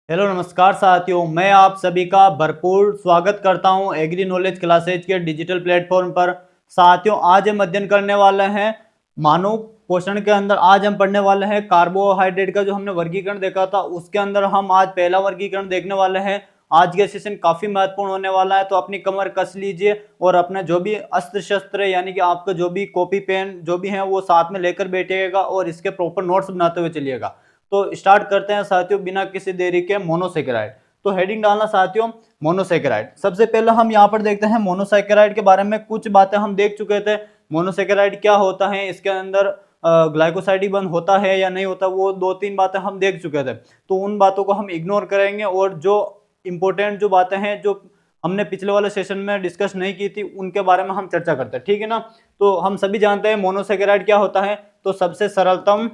Hello नमस्कार साथियों, मैं आप सभी का भरपूर स्वागत करता हूं एग्री नॉलेज क्लासेज के डिजिटल प्लेटफॉर्म पर। साथियों, आज हम अध्ययन करने वाले हैं मानव पोषण के अंदर। आज हम पढ़ने वाले हैं कार्बोहाइड्रेट का जो हमने वर्गीकरण देखा था, उसके अंदर हम आज पहला वर्गीकरण देखने वाले हैं। आज के सेशन काफी महत्वपूर्ण होने वाला है, तो अपनी कमर कस लीजिए और अपने जो भी अस्त्र शस्त्र यानी कि आपका जो भी कॉपी पेन जो भी है वो साथ में लेकर बैठिएगा और इसके प्रॉपर नोट्स बनाते हुए चलिएगा। तो स्टार्ट करते हैं साथियों बिना किसी देरी के। मोनोसेकेराइड, तो हेडिंग डालना साथियों मोनोसेकेराइड। सबसे पहले हम यहाँ पर देखते हैं मोनोसेकेराइड के बारे में कुछ बातें हम देख चुके थे। मोनोसेकेराइड क्या होता है, इसके अंदर ग्लाइकोसाइड बंद होता है या नहीं होता, वो दो तीन बातें हम देख चुके थे। तो उन बातों को हम इग्नोर करेंगे और जो इंपॉर्टेंट जो बातें हैं जो हमने पिछले वाले सेशन में डिस्कस नहीं की थी उनके बारे में हम चर्चा करते हैं, ठीक है ना। तो हम सभी जानते हैं मोनोसेकेराइड क्या होता है। तो सबसे सरलतम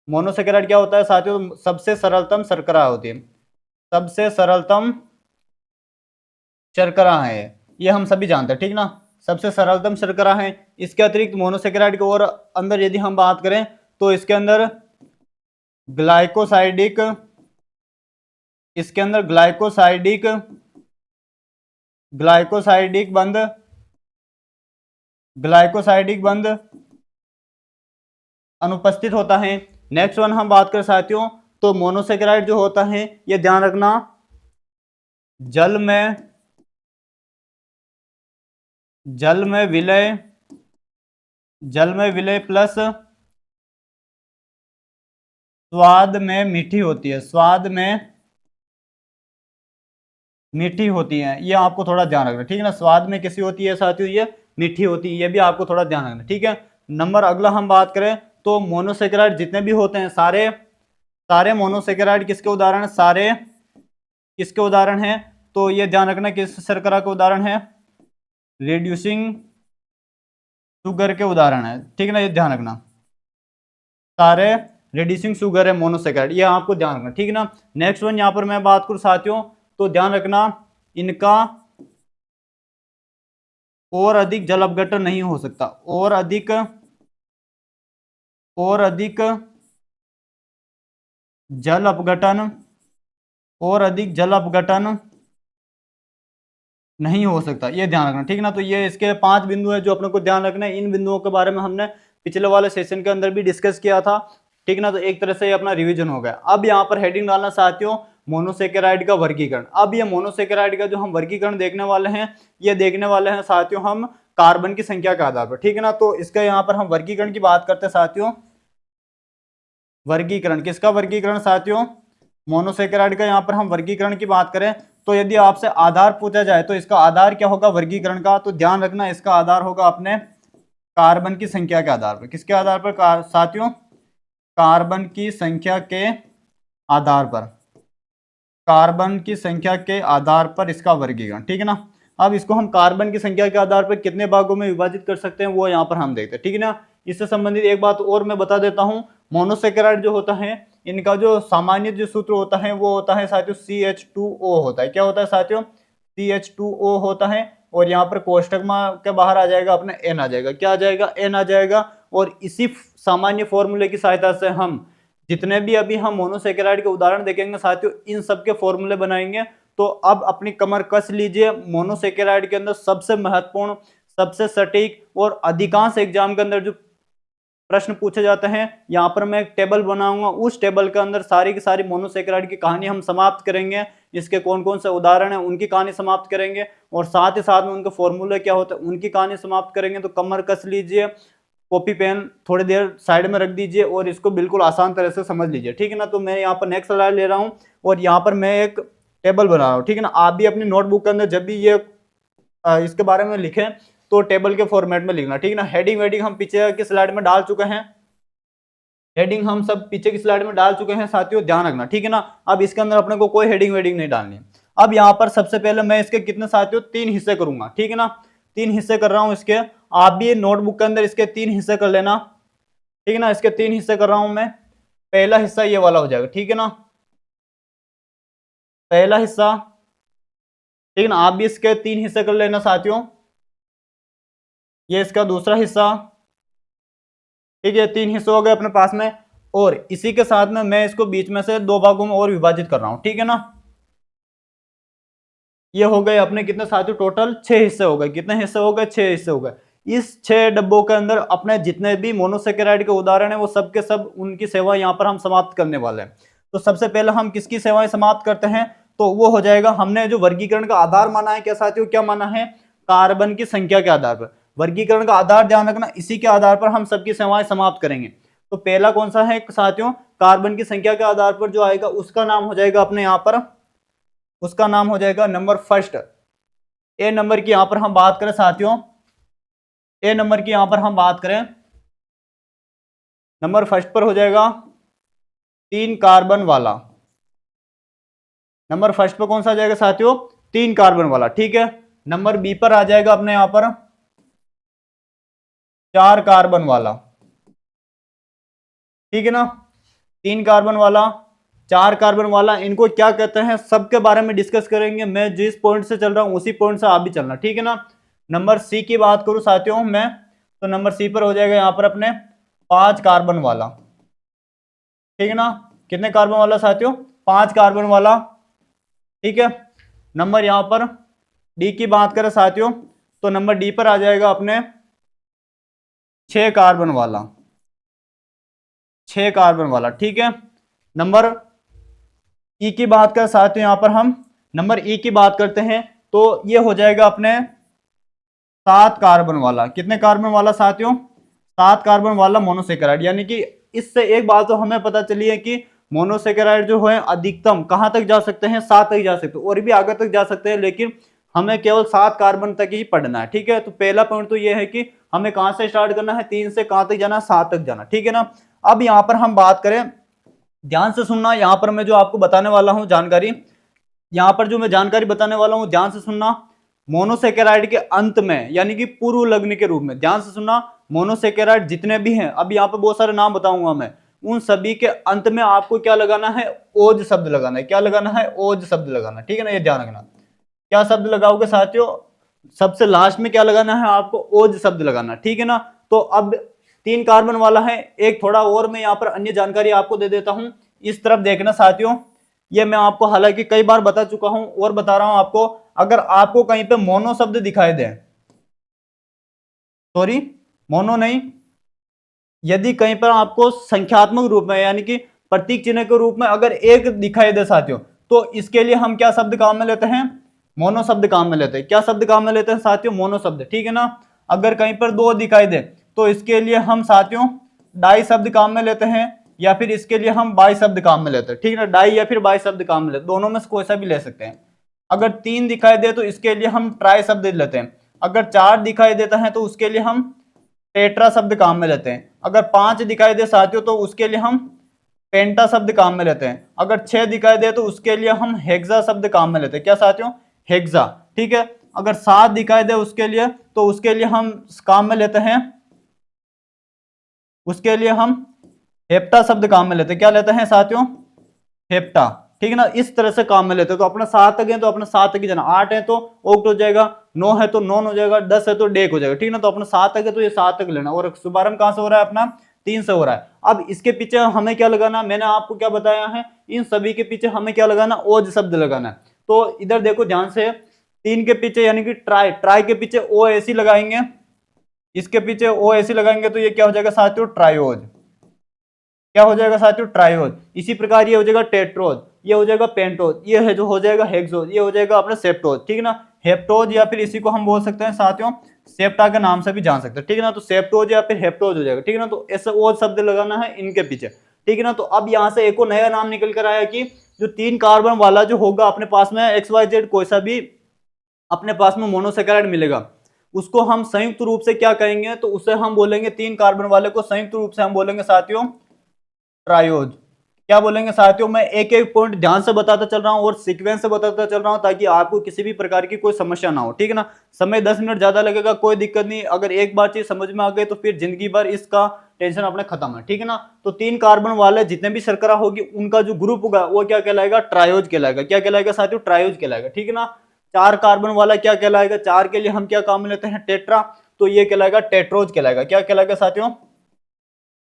मोनोसेकेराइड क्या होता है साथियों, सबसे सरलतम शर्करा होती है, सबसे सरलतम शर्करा है, ये हम सभी जानते हैं, ठीक ना। सबसे सरलतम शर्करा है। इसके अतिरिक्त मोनोसेकेराइड के और अंदर यदि हम बात करें तो इसके अंदर ग्लाइकोसाइडिक इसके अंदर ग्लाइकोसाइडिक बंध अनुपस्थित होता है। नेक्स्ट वन हम बात करें साथियों, तो मोनोसेकेराइड जो होता है ये ध्यान रखना जल में विलय प्लस स्वाद में मीठी होती है, ये आपको थोड़ा ध्यान रखना, ठीक है ना। स्वाद में कैसी होती है साथियों, ये मीठी होती है, ये भी आपको थोड़ा ध्यान रखना, ठीक है। नंबर अगला हम बात करें तो मोनोसेकेराइड जितने भी होते हैं सारे मोनोसेकेराइड किसके उदाहरण, सारे किसके उदाहरण हैं, तो ये ध्यान रखना किस शर्करा के उदाहरण है, रिड्यूसिंग शुगर के उदाहरण है, ठीक है ना, ये ध्यान रखना। सारे रिड्यूसिंग शुगर है मोनोसेकेराइड, ये आपको ध्यान रखना, ठीक है ना। नेक्स्ट वन यहां पर मैं बात करूं साथियों, तो ध्यान रखना इनका और अधिक जल अपघटन नहीं हो सकता, और अधिक जल अपघटन नहीं हो सकता, ये ध्यान रखना, ठीक है ना। तो ये इसके 5 बिंदु है जो अपने को ध्यान रखना है। इन बिंदुओं के बारे में हमने पिछले वाले सेशन के अंदर भी डिस्कस किया था, ठीक है ना। तो एक तरह से ये अपना रिवीजन हो गया। अब यहाँ पर हेडिंग डालना साथियों मोनोसेकेराइड का वर्गीकरण। अब ये मोनोसेकेराइड का जो हम वर्गीकरण देखने वाले हैं, ये देखने वाले हैं साथियों हम कार्बन की संख्या के आधार पर, ठीक है ना। तो इसका यहाँ पर हम वर्गीकरण की बात करते हैं साथियों। वर्गीकरण किसका वर्गीकरण साथियों, मोनोसेकेराइड का यहाँ पर हम वर्गीकरण की बात करें तो यदि आपसे आधार पूछा जाए तो इसका आधार क्या होगा वर्गीकरण का, तो ध्यान रखना इसका आधार होगा अपने कार्बन की संख्या के आधार पर। किसके आधार पर साथियों, कार्बन की संख्या के आधार पर, कार्बन की संख्या के आधार पर इसका वर्गीकरण, ठीक है ना। अब इसको हम कार्बन की संख्या के आधार पर कितने भागों में विभाजित कर सकते हैं वो यहाँ पर हम देखते हैं, ठीक है ना। इससे संबंधित एक बात और मैं बता देता हूँ, मोनोसेकेराइड जो होता है इनका जो सामान्य जो सूत्र होता है वो होता है साथियों CH2O होता है। क्या होता है साथियों, CH2O होता है। और यहाँ पर कोष्टक के बाहर आ जाएगा अपने N आ जाएगा, क्या आ जाएगा, N आ जाएगा। और इसी सामान्य फॉर्मूले की सहायता से हम जितने भी अभी हम मोनोसेकेराइड के उदाहरण देखेंगे साथियों इन सब के फॉर्मूले बनाएंगे। तो अब अपनी कमर कस लीजिए। मोनोसेकेराइड के अंदर सबसे महत्वपूर्ण, सबसे सटीक और अधिकांश एग्जाम के अंदर जो प्रश्न पूछे जाते हैं, यहाँ पर मैं एक टेबल बनाऊंगा, उस टेबल के अंदर सारी की सारी मोनोसेकेराइड की कहानी हम समाप्त करेंगे। इसके कौन कौन से उदाहरण हैं उनकी कहानी समाप्त करेंगे और साथ ही साथ में उनके फॉर्मूले क्या होते हैं उनकी कहानी समाप्त करेंगे। तो कमर कस लीजिए, कॉपी पेन थोड़ी देर साइड में रख दीजिए और इसको बिल्कुल आसान तरह से समझ लीजिए, ठीक है ना। तो मैं यहाँ पर नेक्स्ट स्लाइड ले रहा हूँ और यहाँ पर मैं एक टेबल बना रहा हूँ, ठीक है ना। आप भी अपनी नोटबुक के अंदर जब भी ये इसके बारे में लिखें तो टेबल के फॉर्मेट में लिखना, ठीक है ना। हेडिंग वेडिंग हम पीछे की स्लाइड में डाल चुके हैं, हेडिंग हम सब पीछे की स्लाइड में डाल चुके हैं साथियों, ध्यान रखना, ठीक है ना। अब इसके अंदर अपने को कोई हेडिंग वेडिंग नहीं डालनी है। अब यहाँ पर सबसे पहले मैं इसके कितने साथियों 3 हिस्से करूंगा, ठीक है ना। 3 हिस्से कर रहा हूं इसके, आप भी नोटबुक के अंदर इसके 3 हिस्से कर लेना, ठीक है ना। इसके 3 हिस्से कर रहा हूं मैं। पहला हिस्सा ये वाला हो जाएगा, ठीक है ना, पहला हिस्सा, ठीक है ना। आप भी इसके 3 हिस्से कर लेना साथियों। ये इसका दूसरा हिस्सा, ठीक है, 3 हिस्से हो गए अपने पास में। और इसी के साथ में मैं इसको बीच में से दो भागों में और विभाजित कर रहा हूं, ठीक है ना। ये हो गए अपने कितने साथियों, टोटल 6 हिस्से हो गए। कितने हिस्से हो गए, 6 हिस्से हो गए। इस 6 डब्बों के अंदर अपने जितने भी मोनोसेकेराइड के उदाहरण है वो सब के सब उनकी सेवा यहाँ पर हम समाप्त करने वाले हैं। तो सबसे पहले हम किसकी सेवाएं समाप्त करते हैं, तो वो हो जाएगा, हमने जो वर्गीकरण का आधार माना है क्या साथियों, क्या माना है, कार्बन की संख्या के आधार पर। वर्गीकरण का आधार ध्यान रखना, इसी के आधार पर हम सबकी सेवाएं समाप्त करेंगे। तो पहला कौन सा है साथियों, कार्बन की संख्या के आधार पर जो आएगा उसका नाम हो जाएगा अपने यहाँ पर, उसका नाम हो जाएगा नंबर फर्स्ट। ए नंबर की यहां पर हम बात करें साथियों, ए नंबर की यहां पर हम बात करें, नंबर फर्स्ट पर हो जाएगा 3 कार्बन वाला। नंबर फर्स्ट पर कौन सा आ जाएगा साथियों, 3 कार्बन वाला, ठीक है। नंबर बी पर आ जाएगा अपने यहां पर 4 कार्बन वाला, ठीक है ना। 3 कार्बन वाला, 4 कार्बन वाला, इनको क्या कहते हैं सबके बारे में डिस्कस करेंगे। मैं जिस पॉइंट से चल रहा हूं उसी पॉइंट से आप भी चलना, ठीक है ना। नंबर सी की बात करूं साथियों मैं, तो नंबर सी पर हो जाएगा यहां पर अपने 5 कार्बन वाला, ठीक है ना। कितने कार्बन वाला साथियों, 5 कार्बन वाला, ठीक है। नंबर यहां पर डी की बात करें साथियों, तो नंबर डी पर आ जाएगा अपने 6 कार्बन वाला, 6 कार्बन वाला, ठीक है। नंबर ई की बात कर साथियों, यहां पर हम नंबर ई की बात करते हैं, तो ये हो जाएगा अपने 7 कार्बन वाला। कितने कार्बन वाला साथियों, 7 कार्बन वाला मोनोसेकेराइड। यानी कि इससे एक बात तो हमें पता चली है कि मोनोसेकेराइड जो है अधिकतम कहां तक जा सकते हैं, 7 तक जा सकते हैं, और भी आगे तक जा सकते हैं, लेकिन हमें केवल 7 कार्बन तक ही पढ़ना है, ठीक है। तो पहला पॉइंट तो ये है कि हमें कहां से स्टार्ट करना है, 3 से कहां तक जाना है, 7 तक जाना, ठीक है ना। अब यहां पर हम बात करें, ध्यान से सुनना, यहां पर मैं जो आपको बताने वाला हूं जानकारी, यहां पर जो मैं जानकारी बताने वाला हूं ध्यान से सुनना। मोनोसेकेराइड के अंत में यानी कि पूर्व लग्न के रूप में, ध्यान से सुनना, मोनोसेकेराइड जितने भी हैं, अब यहां पर बहुत सारे नाम बताऊंगा मैं, उन सभी के अंत में आपको क्या लगाना है, ओज शब्द लगाना है। क्या लगाना है, ओज शब्द लगाना, ठीक है ना, ये ध्यान रखना। क्या शब्द लगाओगे साथियों, सबसे लास्ट में क्या लगाना है आपको, ओज शब्द लगाना, ठीक है ना। तो अब 3 कार्बन वाला है, एक थोड़ा और मैं यहाँ पर अन्य जानकारी आपको दे देता हूं, इस तरफ देखना साथियों। ये मैं आपको हालांकि कई बार बता चुका हूं और बता रहा हूं आपको, अगर आपको कहीं पे मोनो शब्द दिखाई दे, सॉरी मोनो नहीं, यदि कहीं पर आपको संख्यात्मक रूप में यानी कि प्रतीक चिन्ह के रूप में अगर एक दिखाई दे साथियों, तो इसके लिए हम क्या शब्द काम में लेते हैं, मोनो शब्द काम में लेते हैं। क्या शब्द काम में लेते हैं साथियों, मोनो शब्द, ठीक है ना। अगर कहीं पर 2 दिखाई दे तो इसके लिए हम साथियों डाई शब्द काम में लेते हैं, या फिर इसके लिए हम बाई शब्द काम में लेते हैं, ठीक है ना। डाई या फिर बाई शब्द काम में लेते हैं, दोनों में से कोई सा भी ले सकते हैं। अगर 3 दिखाई दे तो इसके लिए हम ट्राई शब्द लेते हैं। अगर 4 दिखाई देता है तो उसके लिए हम टेट्रा शब्द काम में लेते हैं। अगर 5 दिखाई दे साथियों तो उसके लिए हम पेंटा शब्द काम में लेते हैं। अगर 6 दिखाई दे तो उसके लिए हम हेक्सा शब्द काम में लेते हैं। क्या साथियों, हेक्सा, ठीक है। अगर 7 दिखाई दे उसके लिए, तो उसके लिए हम काम में लेते हैं, उसके लिए हम हेप्टा शब्द काम में लेते हैं। क्या लेते हैं साथियों, हेप्टा, ठीक है ना। इस तरह से काम में लेते हैं। तो अपना 7 तक है तो अपना 7 तक ही जाना, 8 है तो ओक्ट हो जाएगा, 9 है तो नॉन हो जाएगा, 10 है तो डेक हो जाएगा, ठीक है ना। तो अपना 7 तक है तो ये 7 तक लेना, और शुभारंभ कहां से हो रहा है अपना, 3 से हो रहा है। अब इसके पीछे हमें क्या लगाना, मैंने आपको क्या बताया है, इन सभी के पीछे हमें क्या लगाना, ओज शब्द लगाना है। तो इधर देखो ध्यान से, 3 के पीछे यानी कि ट्राई, ट्राई के पीछे ओ ऐसी लगाएंगे, इसके पीछे ओ ऐसी लगाएंगे, तो ये क्या हो जाएगा साथियों, ट्रायोज। क्या हो जाएगा साथियों, ट्रायोज। इसी प्रकार ये हो जाएगा टेट्रोज, ये हो जाएगा पेंटोज, ये है जो हो जाएगा हेक्सोज, ये हो जाएगा अपना सेप्टोज, ठीक है ना। हेप्टोज या फिर इसी को हम बोल सकते हैं साथियों सेप्टा के नाम से भी जान सकते हैं, ठीक है ना। तो सेप्टोज या फिर हेप्टोज हो जाएगा, ठीक है ना। तो ऐसा ओज शब्द लगाना है इनके पीछे, ठीक है ना। तो अब यहाँ से एक और नया नाम निकल कर आया कि जो 3 कार्बन वाला जो होगा अपने पास में, XYZ कोई सा भी अपने पास में मोनोसेकेराइड मिलेगा, उसको हम संयुक्त रूप से क्या कहेंगे, तो उसे हम बोलेंगे, 3 कार्बन वाले को संयुक्त रूप से हम बोलेंगे साथियों ट्रायोज। क्या बोलेंगे साथियों, मैं एक एक पॉइंट ध्यान से बताता चल रहा हूं और सीक्वेंस से बताता चल रहा हूं ताकि आपको किसी भी प्रकार की कोई समस्या ना हो, ठीक है ना। समय 10 मिनट ज्यादा लगेगा, कोई दिक्कत नहीं, अगर एक बार चीज समझ में आ गई तो फिर जिंदगी भर इसका टेंशन अपने खत्म है, ठीक है ना। तो 3 कार्बन वाले जितने भी शर्करा होगी उनका जो ग्रुप होगा वो क्या कहलाएगा, ट्रायोज कहलाएगा। क्या कहलाएगा साथियों, ट्रायोज कहलाएगा, ठीक है ना। 4 कार्बन वाला क्या कहलाएगा, 4 के लिए हम क्या काम में लेते हैं, टेट्रा, तो ये कहलाएगा टेट्रोज कहलाएगा। क्या कहलाएगा साथियों,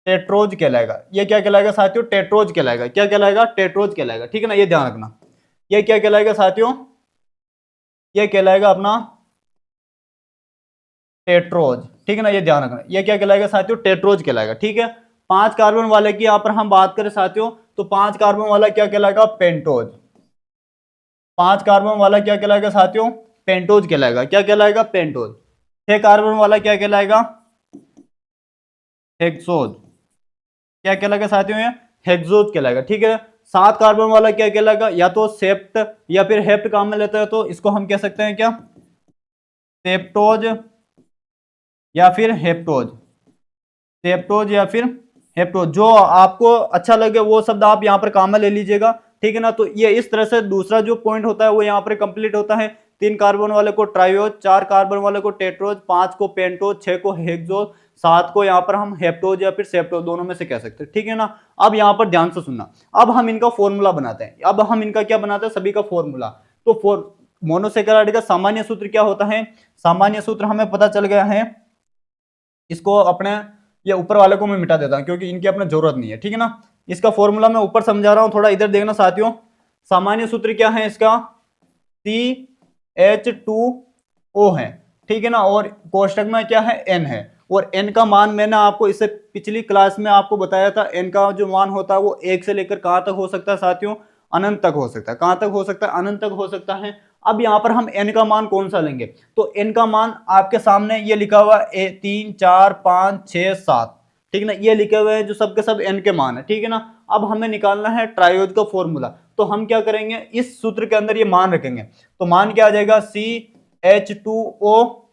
टेट्रोज कहलाएगा। ये क्या कहलाएगा साथियों? टेट्रोज कहलाएगा। क्या कहलाएगा? टेट्रोज कहलाएगा। ठीक है ना, ये ध्यान रखना। ये क्या कहलाएगा साथियों? ये कहलाएगा अपना टेट्रोज। ठीक है ना, ये ध्यान रखना। ये क्या कहलाएगा साथियों? टेट्रोज कहलाएगा। ठीक है, 5 कार्बन वाले की यहां पर हम बात करें साथियों, तो 5 कार्बन वाला क्या कहलाएगा? पेंटोज। 5 कार्बन वाला क्या कहलाएगा साथियों? पेंटोज कहलाएगा। क्या कहलाएगा? पेंटोज। 6 कार्बन वाला क्या कहलाएगा? हेक्सोज। क्या कहलाएगा साथियों? ये हेक्सोज कहलाएगा। ठीक है, 7 कार्बन वाला क्या कहलाएगा? या तो सेप्ट या फिर हेप्ट काम में लेता है, तो इसको हम कह सकते हैं क्या? सेप्टोज या फिर हेप्टोज। सेप्टोज या फिर हेप्टोज, जो आपको अच्छा लगे वो शब्द आप यहाँ पर काम में ले लीजिएगा। ठीक है ना, तो ये इस तरह से दूसरा जो पॉइंट होता है वो यहाँ पर कंप्लीट होता है। 3 कार्बन वाले को ट्रायोज, 4 कार्बन वाले को टेट्रोज, 5 को पेंटोज, 6 को हेक्सोज, 7 को यहाँ पर हम हेप्टोज या फिर सेप्टोज, दोनों में से कह सकते हैं। ठीक है ना, अब यहाँ पर ध्यान से सुनना। अब हम इनका फॉर्मूला बनाते हैं। अब हम इनका क्या बनाते हैं? सभी का फॉर्मूला। तो मोनोसेकेराइड का सामान्य सूत्र क्या होता है? सामान्य सूत्र हमें पता चल गया है। इसको अपने ये ऊपर वाले को मैं मिटा देता हूं क्योंकि इनकी अपने जरूरत नहीं है। ठीक है ना, इसका फॉर्मूला मैं ऊपर समझा रहा हूं, थोड़ा इधर देखना साथियों। सामान्य सूत्र क्या है इसका? CH2O है। ठीक है ना, और कोष्टक में क्या है? N है। और N का मान मैंने आपको इससे पिछली क्लास में आपको बताया था। N का जो मान होता है वो 1 से लेकर कहां तक हो सकता है साथियों? अनंत तक हो सकता है। कहां तक हो सकता है? अनंत तक हो सकता है। अब यहां पर हम n का मान कौन सा लेंगे? तो n का मान आपके सामने ये लिखा हुआ है 3 4 5 6 7। ठीक है ना, ये लिखे हुए हैं जो सबके सब n के मान है। ठीक है ना, अब हमें निकालना है ट्रायोज का फॉर्मूला। तो हम क्या करेंगे? इस सूत्र के अंदर ये मान रखेंगे। तो मान क्या आ जाएगा? CH2O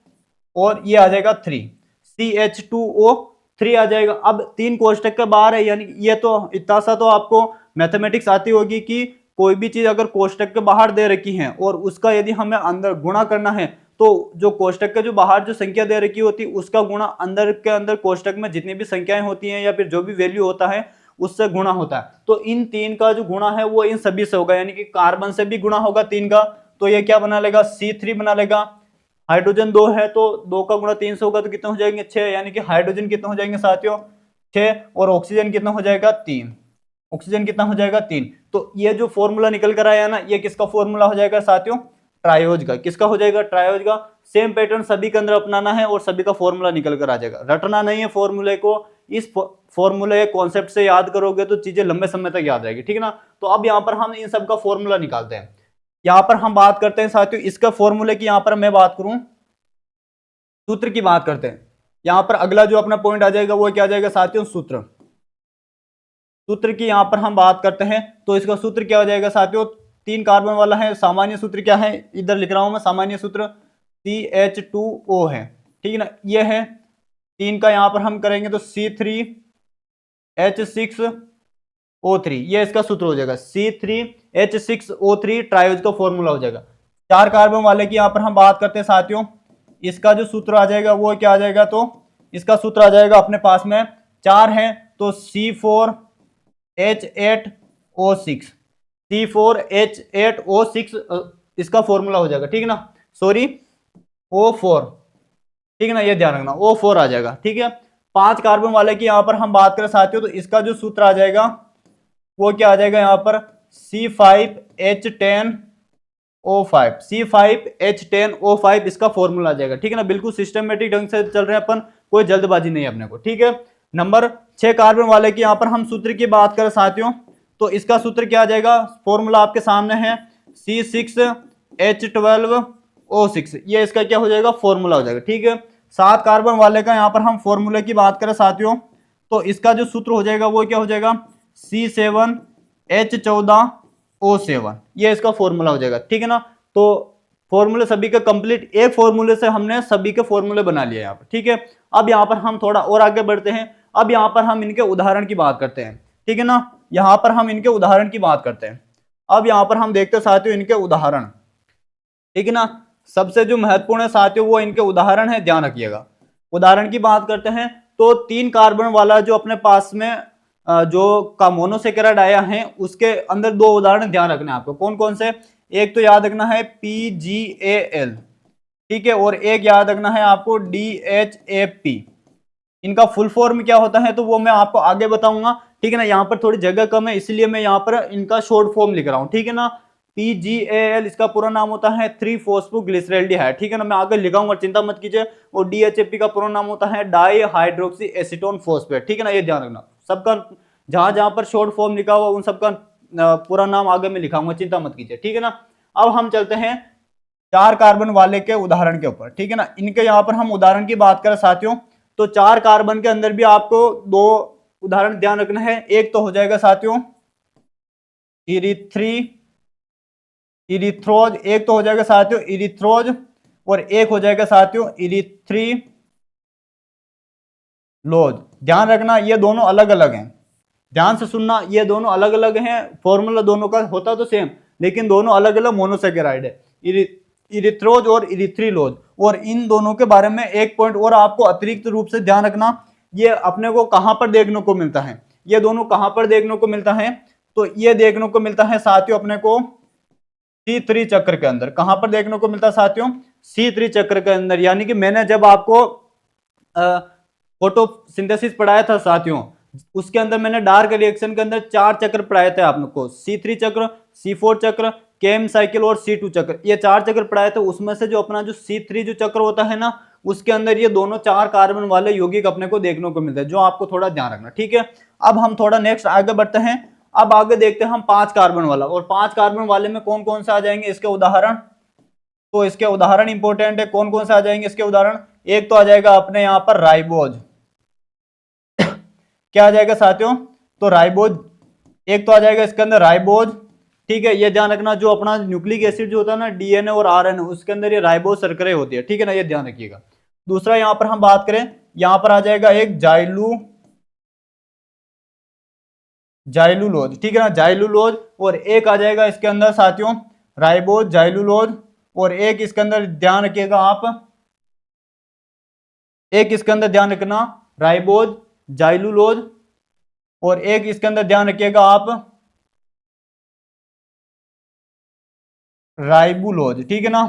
और ये आ जाएगा 3। CH2O3 आ जाएगा। अब 3 कोष्टक के बाहर है, यानी ये तो इतना सा तो आपको मैथमेटिक्स आती होगी कि कोई भी चीज अगर कोष्टक के बाहर दे रखी है और उसका यदि हमें अंदर गुणा करना है, तो जो कोष्टक के जो बाहर जो संख्या दे रखी होती है उसका गुणा अंदर के अंदर कोष्टक में जितनी भी संख्याएं होती हैं या फिर जो भी वैल्यू होता है उससे गुणा होता है। तो इन 3 का जो गुणा है वो इन सभी से होगा, यानी कि कार्बन से भी गुणा होगा 3 का। तो ये क्या बना लेगा? C3 बना लेगा। हाइड्रोजन 2 है तो 2 का गुणा 3 से होगा तो कितने हो जाएंगे? 6, यानी कि हाइड्रोजन कितने हो जाएंगे साथियों? 6। और ऑक्सीजन कितना हो जाएगा? 3। ऑक्सीजन कितना हो जाएगा? 3। तो ये जो फॉर्मूला निकल कर आया ना, ये किसका फॉर्मूला हो जाएगा साथियों? ट्रायोज का। किसका हो जाएगा? ट्रायोज का। सेम पैटर्न सभी के अंदर अपनाना है और सभी का फॉर्मूला निकल कर आ जाएगा। रटना नहीं है फॉर्मूले को। इस फॉर्मूले कॉन्सेप्ट से याद करोगे तो चीजें लंबे समय तक याद रहेगी। ठीक है ना, तो अब यहाँ पर हम इन सब का फॉर्मूला निकालते हैं। यहाँ पर हम बात करते हैं साथियों इसका फॉर्मूले की। यहाँ पर मैं बात करूं, सूत्र की बात करते हैं। यहाँ पर अगला जो अपना पॉइंट आ जाएगा वो क्या आ जाएगा साथियों? सूत्र। सूत्र की यहाँ पर हम बात करते हैं तो इसका सूत्र क्या हो जाएगा साथियों? 3 कार्बन वाला है। सामान्य सूत्र क्या है? इधर लिख रहा हूं मैं। सामान्य सूत्र CH2O है। ठीक है ना, ये है 3 का। यहाँ पर हम करेंगे तो C3H6O3, ये इसका सूत्र हो जाएगा। C3H6O3 ट्रायोज का फॉर्मूला हो जाएगा। 4 कार्बन वाले की यहाँ पर हम बात करते हैं साथियों। इसका जो सूत्र आ जाएगा वो क्या आ जाएगा? तो इसका सूत्र आ जाएगा अपने पास में 4 है तो C4H8O6। C4H8O6 इसका फॉर्मूला हो जाएगा। ठीक है ना, सॉरी O4। ठीक है ना, ये ध्यान रखना O4 आ जाएगा। ठीक है, 5 कार्बन वाले की यहाँ पर हम बात करें साथियों तो इसका जो सूत्र आ जाएगा वो क्या आ जाएगा? यहाँ पर C5H10O5। C5H10O5 इसका फॉर्मूला आ जाएगा। ठीक है ना, बिल्कुल सिस्टमेटिक ढंग से चल रहे हैं अपन, कोई जल्दबाजी नहीं है अपने को। ठीक है, नंबर 6 कार्बन वाले की यहाँ पर हम सूत्र की बात करें साथियों तो इसका सूत्र क्या आ जाएगा? फॉर्मूला आपके सामने है C6H12O6, ये इसका क्या हो जाएगा? फॉर्मूला हो जाएगा। ठीक है, 7 कार्बन वाले का यहाँ पर हम फॉर्मूले की बात करें साथियों तो इसका जो सूत्र हो जाएगा वो क्या हो जाएगा? C7H14O7, ये इसका फॉर्मूला हो जाएगा। ठीक है ना, तो फॉर्मूले सभी का कंप्लीट, एक फॉर्मूले से हमने सभी के फॉर्मूले बना लिए यहाँ पर। ठीक है, अब यहाँ पर हम थोड़ा और आगे बढ़ते हैं। अब यहाँ पर हम इनके उदाहरण की बात करते हैं। ठीक है ना, यहाँ पर हम इनके उदाहरण की बात करते हैं। अब यहाँ पर हम देखते हैं साथियों इनके उदाहरण। ठीक है ना, सबसे जो महत्वपूर्ण है साथियों वो इनके उदाहरण है, ध्यान रखिएगा। उदाहरण की बात करते हैं तो 3 कार्बन वाला जो अपने पास में जो का मोनोसेकेराइड आया है उसके अंदर 2 उदाहरण ध्यान रखना है आपको। कौन कौन से? एक तो याद रखना है PGAL। ठीक है, और एक याद रखना है आपको DHAP। इनका फुल फॉर्म क्या होता है तो वो मैं आपको आगे बताऊंगा, ठीक है ना। यहाँ पर थोड़ी जगह कम है इसलिए मैं यहाँ पर इनका शॉर्ट फॉर्म लिख रहा हूँ, ठीक है ना। PGAL इसका पूरा नाम होता है 3-फॉस्फोग्लिसरैल्डिहाइड, ठीक है ना, मैं आगे लिखाऊंगा, चिंता मत कीजिए। और DHAP का पूरा नाम होता है डाई हाइड्रोक्सी एसीटोन फॉस्फेट, ठीक है ना, ये ध्यान रखना। सबका जहां जहां पर शॉर्ट फॉर्म लिखा हुआ उन सबका पूरा नाम आगे में लिखाऊंगा, चिंता मत कीजिए, ठीक है ना। अब हम चलते हैं 4 कार्बन वाले के उदाहरण के ऊपर, ठीक है ना। इनके यहाँ पर हम उदाहरण की बात करें साथियों, तो 4 कार्बन के अंदर भी आपको 2 उदाहरण ध्यान रखना है। एक तो हो जाएगा साथियों इरिथ्री इरिथ्रोज, एक तो हो जाएगा साथियों इरिथ्रोज, और एक हो जाएगा साथियों इरिथ्री लोज। ध्यान रखना ये दोनों अलग अलग हैं, ध्यान से सुनना, ये दोनों अलग अलग हैं। फॉर्मूला दोनों का होता तो सेम, लेकिन दोनों अलग अलग मोनोसेकेराइड है, इरिथ्रोज और इरिथ्रीलोज। और इन दोनों के बारे में एक पॉइंट और आपको अतिरिक्त रूप से ध्यान रखना, ये अपने को कहां पर देखने को मिलता है, ये दोनों कहां पर देखने को मिलता है, तो ये देखने को मिलता है साथियों अपने को C3 चक्र के अंदर। कहां पर देखने को मिलता है साथियों? C3 चक्र के अंदर। यानी कि मैंने जब आपको फोटोसिंथेसिस पढ़ाया था साथियों, उसके अंदर मैंने डार्क रिएक्शन के अंदर 4 चक्र पढ़ाए थे आपको, C3 चक्र, C4 चक्र, केम साइकिल और C2 चक्र, ये 4 चक्र पढ़ाए थे। उसमें से जो अपना जो C3 जो चक्र होता है ना, उसके अंदर ये दोनों 4 कार्बन वाले यौगिक अपने को देखने को मिलते हैं, जो आपको थोड़ा ध्यान रखना, ठीक है। अब हम थोड़ा नेक्स्ट आगे बढ़ते हैं। अब आगे देखते हैं हम 5 कार्बन वाला, और 5 कार्बन वाले में कौन कौन से आ जाएंगे इसके उदाहरण। तो इसके उदाहरण इंपॉर्टेंट है, कौन कौन से आ जाएंगे इसके उदाहरण। एक तो आ जाएगा अपने यहाँ पर राइबोज, क्या आ जाएगा साथियों, तो राइबोज, एक तो आ जाएगा इसके अंदर राइबोज, ठीक है। ये ध्यान रखना, जो अपना न्यूक्लिक एसिड जो होता है ना, DNA और RNA, उसके अंदर ये राइबोज शर्करे होती है, ठीक है ना, ये ध्यान रखिएगा। दूसरा यहाँ पर हम बात करें, यहाँ पर आ जाएगा एक जाइलुलोज, ठीक है ना, जाइलुलोज। और एक आ जाएगा इसके अंदर साथियों राइबोज जाइलुलोज, और एक इसके अंदर ध्यान रखिएगा आप, एक इसके अंदर ध्यान रखना राइबोज जाइलुलोज, और एक इसके अंदर ध्यान रखिएगा आप राइबुलोज, ठीक है ना,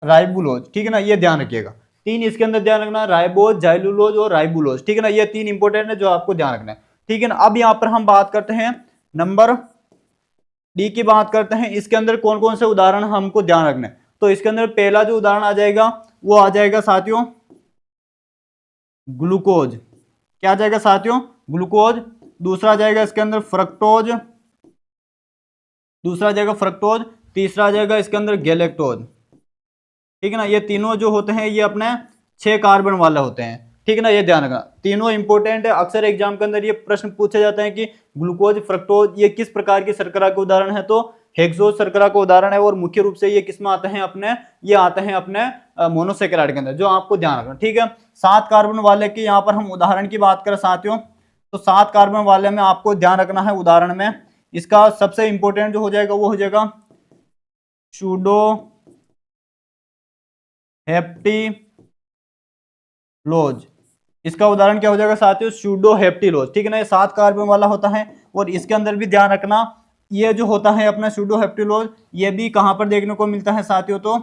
राइबुलोज, ठीक है ना, ये ध्यान रखिएगा। 3 इसके अंदर ध्यान रखना, राइबोज जाइलुलोज और राइबुलोज, ठीक है ना, ये 3 इंपॉर्टेंट है जो आपको ध्यान रखना है, ठीक है ना। अब यहाँ पर हम बात करते हैं नंबर डी की बात करते हैं, इसके अंदर कौन कौन से उदाहरण हमको ध्यान रखना है। तो इसके अंदर पहला जो उदाहरण आ जाएगा वो आ जाएगा साथियों ग्लूकोज, क्या आ जाएगा साथियों, ग्लूकोज। दूसरा आ जाएगा इसके अंदर फ्रक्टोज, दूसरा आ जाएगा फ्रक्टोज। तीसरा आ जाएगा इसके अंदर गैलेक्टोज, ठीक है ना। ये तीनों जो होते हैं ये अपने 6 कार्बन वाले होते हैं, ठीक है ना, ये ध्यान रखना, तीनों इंपॉर्टेंट है। अक्सर एग्जाम के अंदर ये प्रश्न पूछे जाते हैं कि ग्लूकोज फ्रक्टोज ये किस प्रकार की शर्करा के उदाहरण है, तो हेक्सोज शर्करा का उदाहरण है। और मुख्य रूप से ये किस में आते हैं अपने, ये आते हैं अपने मोनोसेकेराइड के अंदर, जो आपको ध्यान रखना, ठीक है। 7 कार्बन वाले की यहाँ पर हम उदाहरण की बात करें साथियों, तो 7 कार्बन वाले में आपको ध्यान रखना है उदाहरण में, इसका सबसे इंपॉर्टेंट जो हो जाएगा वो हो जाएगा सूडो हेप्टिलोज। इसका उदाहरण क्या हो जाएगा साथियों, सूडो हेप्टिलोज, ठीक है ना, ये 7 कार्बन वाला होता है। और इसके अंदर भी ध्यान रखना, ये जो होता है अपना सूडो हेप्टिलोज, ये भी कहां पर देखने को मिलता है साथियों, तो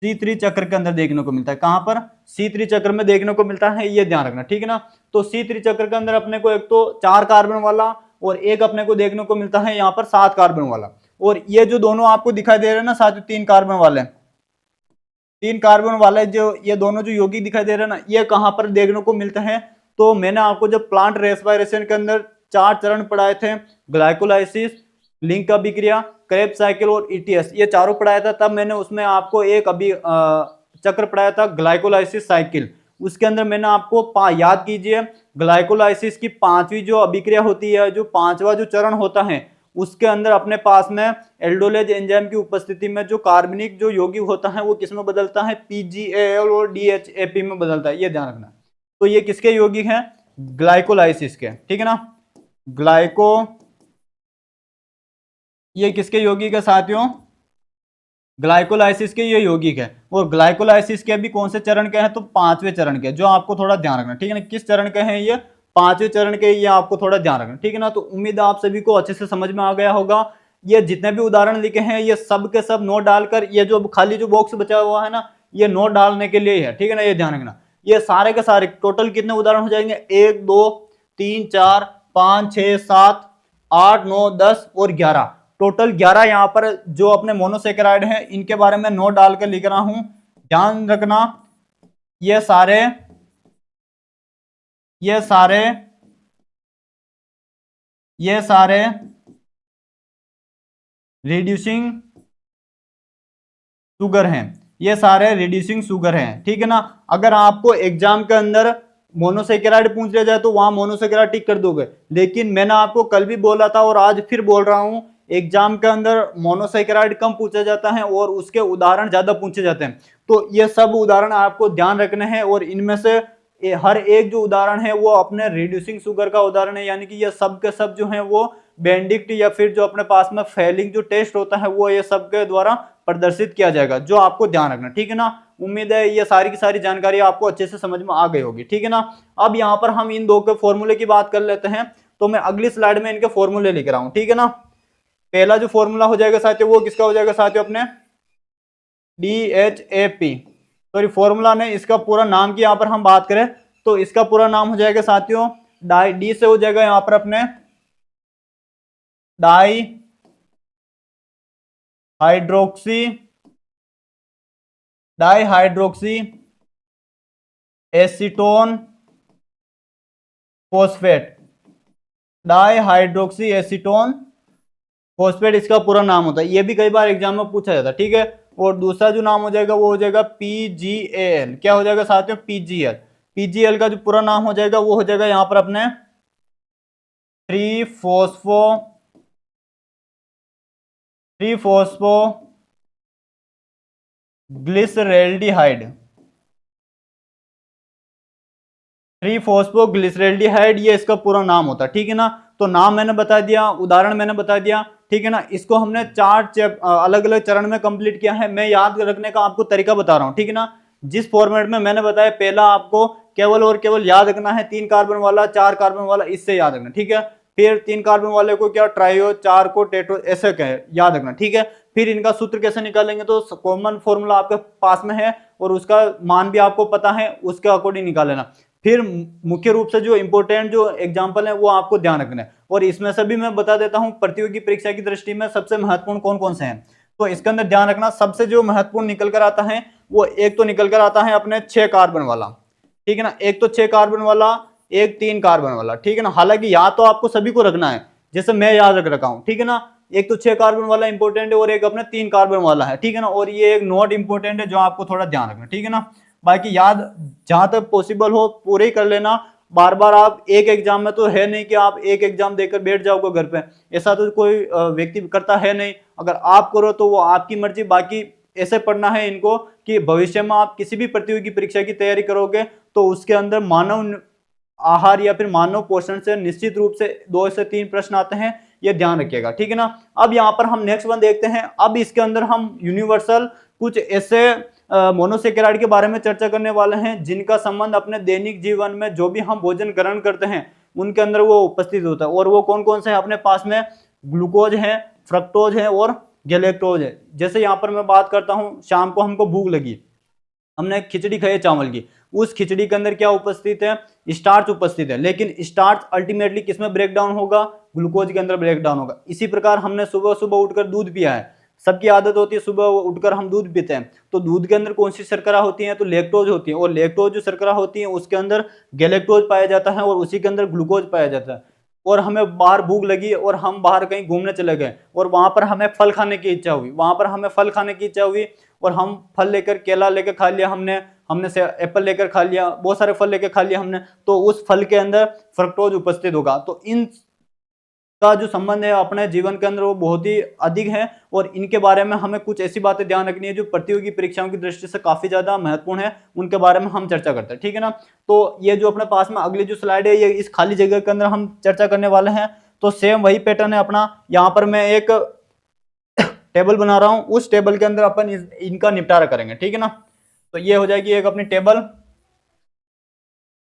C3 चक्र के अंदर देखने को मिलता है। कहां पर, C3 चक्र में देखने को मिलता है, ये ध्यान रखना, ठीक है ना। तो C3 चक्र के अंदर अपने को एक तो 4 कार्बन वाला, और एक अपने को देखने को मिलता है यहाँ पर 7 कार्बन वाला। और ये जो दोनों आपको दिखाई दे रहे हैं ना साथियों, 3 कार्बन वाले, 3 कार्बन वाले जो ये दोनों जो यौगिक दिखाई दे रहे हैं ना, ये कहां पर देखने को मिलते हैं, तो मैंने आपको जब प्लांट रेस्पिरेशन के अंदर 4 चरण पढ़ाए थे, ग्लाइकोलाइसिस, लिंक अभिक्रिया, क्रेब्स साइकिल और ETS, ये चारों पढ़ाया था, तब मैंने उसमें आपको एक चक्र पढ़ाया था ग्लाइकोलाइसिस साइकिल। उसके अंदर मैंने आपको याद कीजिए, ग्लाइकोलाइसिस की 5वीं जो अभिक्रिया होती है, जो 5वां जो चरण होता है, उसके अंदर अपने पास में एल्डोलेज एंजाइम की उपस्थिति में जो कार्बनिक जो यौगिक होता है वो किसमें बदलता है, PGAL और DHAP में बदलता है, ये ध्यान रखना। तो ये किसके यौगिक हैं, ग्लाइकोलाइसिस के, ठीक है ना। ये किसके यौगिक है साथियों, ग्लाइकोलाइसिस के ये यौगिक है। और ग्लाइकोलाइसिस के भी कौन से चरण के हैं, तो 5वें चरण के, जो आपको थोड़ा ध्यान रखना, ठीक है ना, किस चरण के हैं ये, 5वें चरण के, ये आपको थोड़ा ध्यान रखना, ठीक है ना। तो उम्मीद है आप सभी को अच्छे से समझ में आ गया होगा। ये जितने भी उदाहरण लिखे हैं ये सब के सब नोट डालकर, ये जो खाली जो बॉक्स बचा हुआ है ना, ये नोट डालने के लिए है, ठीक है ना, ये ध्यान रखना। ये सारे के सारे टोटल कितने उदाहरण हो जाएंगे, 1 2 3 4 5 6 7 8 9 10 और 11, टोटल 11 यहाँ पर जो अपने मोनोसेकेराइड हैं इनके बारे में नोट डाल कर लिख रहा हूं। ध्यान रखना ये सारे ये सारे ये सारे रिड्यूसिंग शुगर हैं, ये सारे रिड्यूसिंग शुगर हैं, ठीक है ना। अगर आपको एग्जाम के अंदर मोनोसेकेराइड पूछ लिया जाए तो वहां मोनोसेकेराइड टिक कर दोगे, लेकिन मैंने आपको कल भी बोला था और आज फिर बोल रहा हूं, एग्जाम के अंदर मोनोसेकेराइड कम पूछा जाता है और उसके उदाहरण ज्यादा पूछे जाते हैं। तो ये सब उदाहरण आपको ध्यान रखने हैं और इनमें से हर एक जो उदाहरण है वो अपने रिड्यूसिंग शुगर का उदाहरण है, यानी कि ये सब के सब जो है वो बेंडिक्ट या फिर जो अपने पास में फेलिंग जो टेस्ट होता है वो ये सब के द्वारा प्रदर्शित किया जाएगा, जो आपको ध्यान रखना, ठीक है ना। उम्मीद है ये सारी की सारी जानकारी आपको अच्छे से समझ में आ गई होगी, ठीक है ना। अब यहाँ पर हम इन दो के फॉर्मूले की बात कर लेते हैं, तो मैं अगली स्लाइड में इनके फॉर्मूले लिख रहा हूं, ठीक है ना। पहला जो फॉर्मूला हो जाएगा साथियों वो किसका हो जाएगा साथियों, अपने DHAP, सॉरी फॉर्मूला ने इसका पूरा नाम की यहाँ पर हम बात करें तो इसका पूरा नाम हो जाएगा साथियों डी से हो जाएगा यहाँ पर अपने di hydroxy acetone phosphate, dihydroxy acetone phosphate इसका पूरा नाम होता है, ये भी कई बार एग्जाम में पूछा जाता है, ठीक है। और दूसरा जो नाम हो जाएगा वो हो जाएगा PGAL, क्या हो जाएगा साथियों, PGL का जो पूरा नाम हो जाएगा वो हो जाएगा यहाँ पर अपने 3-फॉस्फो ग्लिसरेल्डिहाइड, 3-फॉस्फोग्लिसरेल्डिहाइड ये इसका पूरा नाम होता है, ठीक है ना। तो नाम मैंने बता दिया, उदाहरण मैंने बता दिया, ठीक है ना। इसको हमने 4 अलग अलग चरण में कंप्लीट किया है, मैं याद रखने का आपको तरीका बता रहा हूँ, ठीक है ना। जिस फॉर्मेट में मैंने बताया, पहला आपको केवल और केवल याद रखना है 3 कार्बन वाला 4 कार्बन वाला, इससे याद रखना, ठीक है। फिर 3 कार्बन वाले को क्या ट्राइयो, 4 को टेट्रो, ऐसे कहे याद रखना, ठीक है। फिर इनका सूत्र कैसे निकालेंगे, तो कॉमन फॉर्मूला आपके पास में है और उसका मान भी आपको पता है, उसके अकॉर्डिंग निकाल लेना। फिर मुख्य रूप से जो इंपॉर्टेंट जो एग्जांपल है वो आपको ध्यान रखना है, और इसमें से भी मैं बता देता हूं प्रतियोगी परीक्षा की दृष्टि में सबसे महत्वपूर्ण कौन कौन से हैं। तो इसके अंदर ध्यान रखना, सबसे जो महत्वपूर्ण निकल कर आता है वो एक तो निकल कर आता है अपने 6 कार्बन वाला, ठीक है ना। एक तो 6 कार्बन वाला, एक 3 कार्बन वाला, ठीक है ना। हालांकि याद तो आपको सभी को रखना है, जैसे मैं याद रख रखा हूं, ठीक है ना। एक तो 6 कार्बन वाला इंपॉर्टेंट है और एक अपने 3 कार्बन वाला है, ठीक है ना। और ये एक नोट इंपॉर्टेंट है जो आपको थोड़ा ध्यान रखना, ठीक है ना। बाकी याद जहां तक पॉसिबल हो पूरे ही कर लेना। बार बार आप एक एग्जाम में, तो है नहीं कि आप एक एग्जाम देकर बैठ जाओगे घर पे, ऐसा तो कोई व्यक्ति करता है नहीं। अगर आप करो तो वो आपकी मर्जी, बाकी ऐसे पढ़ना है इनको कि भविष्य में आप किसी भी प्रतियोगी परीक्षा की तैयारी करोगे तो उसके अंदर मानव आहार या फिर मानव पोषण से निश्चित रूप से 2 से 3 प्रश्न आते हैं, ये ध्यान रखिएगा, ठीक है ना। अब यहाँ पर हम नेक्स्ट वन देखते हैं। अब इसके अंदर हम यूनिवर्सल कुछ ऐसे मोनोसेकेराइड के बारे में चर्चा करने वाले हैं जिनका संबंध अपने दैनिक जीवन में जो भी हम भोजन ग्रहण करते हैं उनके अंदर वो उपस्थित होता है। और वो कौन कौन से हैं अपने पास में, ग्लूकोज है, फ्रक्टोज है और गैलेक्टोज है। जैसे यहाँ पर मैं बात करता हूँ, शाम को हमको भूख लगी, हमने खिचड़ी खाई चावल की, उस खिचड़ी के अंदर क्या उपस्थित है, स्टार्च उपस्थित है, लेकिन स्टार्च अल्टीमेटली किसमें ब्रेक डाउन होगा, ग्लूकोज के अंदर ब्रेक डाउन होगा। इसी प्रकार हमने सुबह सुबह उठकर दूध पिया है, सबकी आदत होती है सुबह उठकर हम दूध पीते हैं, तो दूध के अंदर कौन सी शर्करा होती है, तो लैक्टोज होती है, और लैक्टोज जो शर्करा होती है उसके अंदर गैलेक्टोज पाया जाता है और उसी के अंदर ग्लूकोज पाया जाता है। और हमें बाहर भूख लगी और हम बाहर कहीं घूमने चले गए और वहां पर हमें फल खाने की इच्छा हुई, और हम फल लेकर, केला लेकर खा लिया हमने, हमने से एप्पल लेकर खा लिया, बहुत सारे फल लेकर खा लिया हमने, तो उस फल के अंदर फ्रक्टोज उपस्थित होगा। तो इन का जो संबंध है अपने जीवन के अंदर वो बहुत ही अधिक है, और इनके बारे में हमें कुछ ऐसी बातें ध्यान रखनी है जो प्रतियोगी परीक्षाओं की दृष्टि से काफी ज्यादा महत्वपूर्ण है, उनके बारे में हम चर्चा करते हैं, ठीक है ना। तो ये जो अपने पास में अगली जो स्लाइड है ये इस खाली जगह के अंदर हम चर्चा करने वाले हैं। तो सेम वही पैटर्न है अपना, यहाँ पर मैं एक टेबल बना रहा हूं, उस टेबल के अंदर अपन इनका निपटारा करेंगे, ठीक है ना। तो ये हो जाएगी एक अपनी टेबल,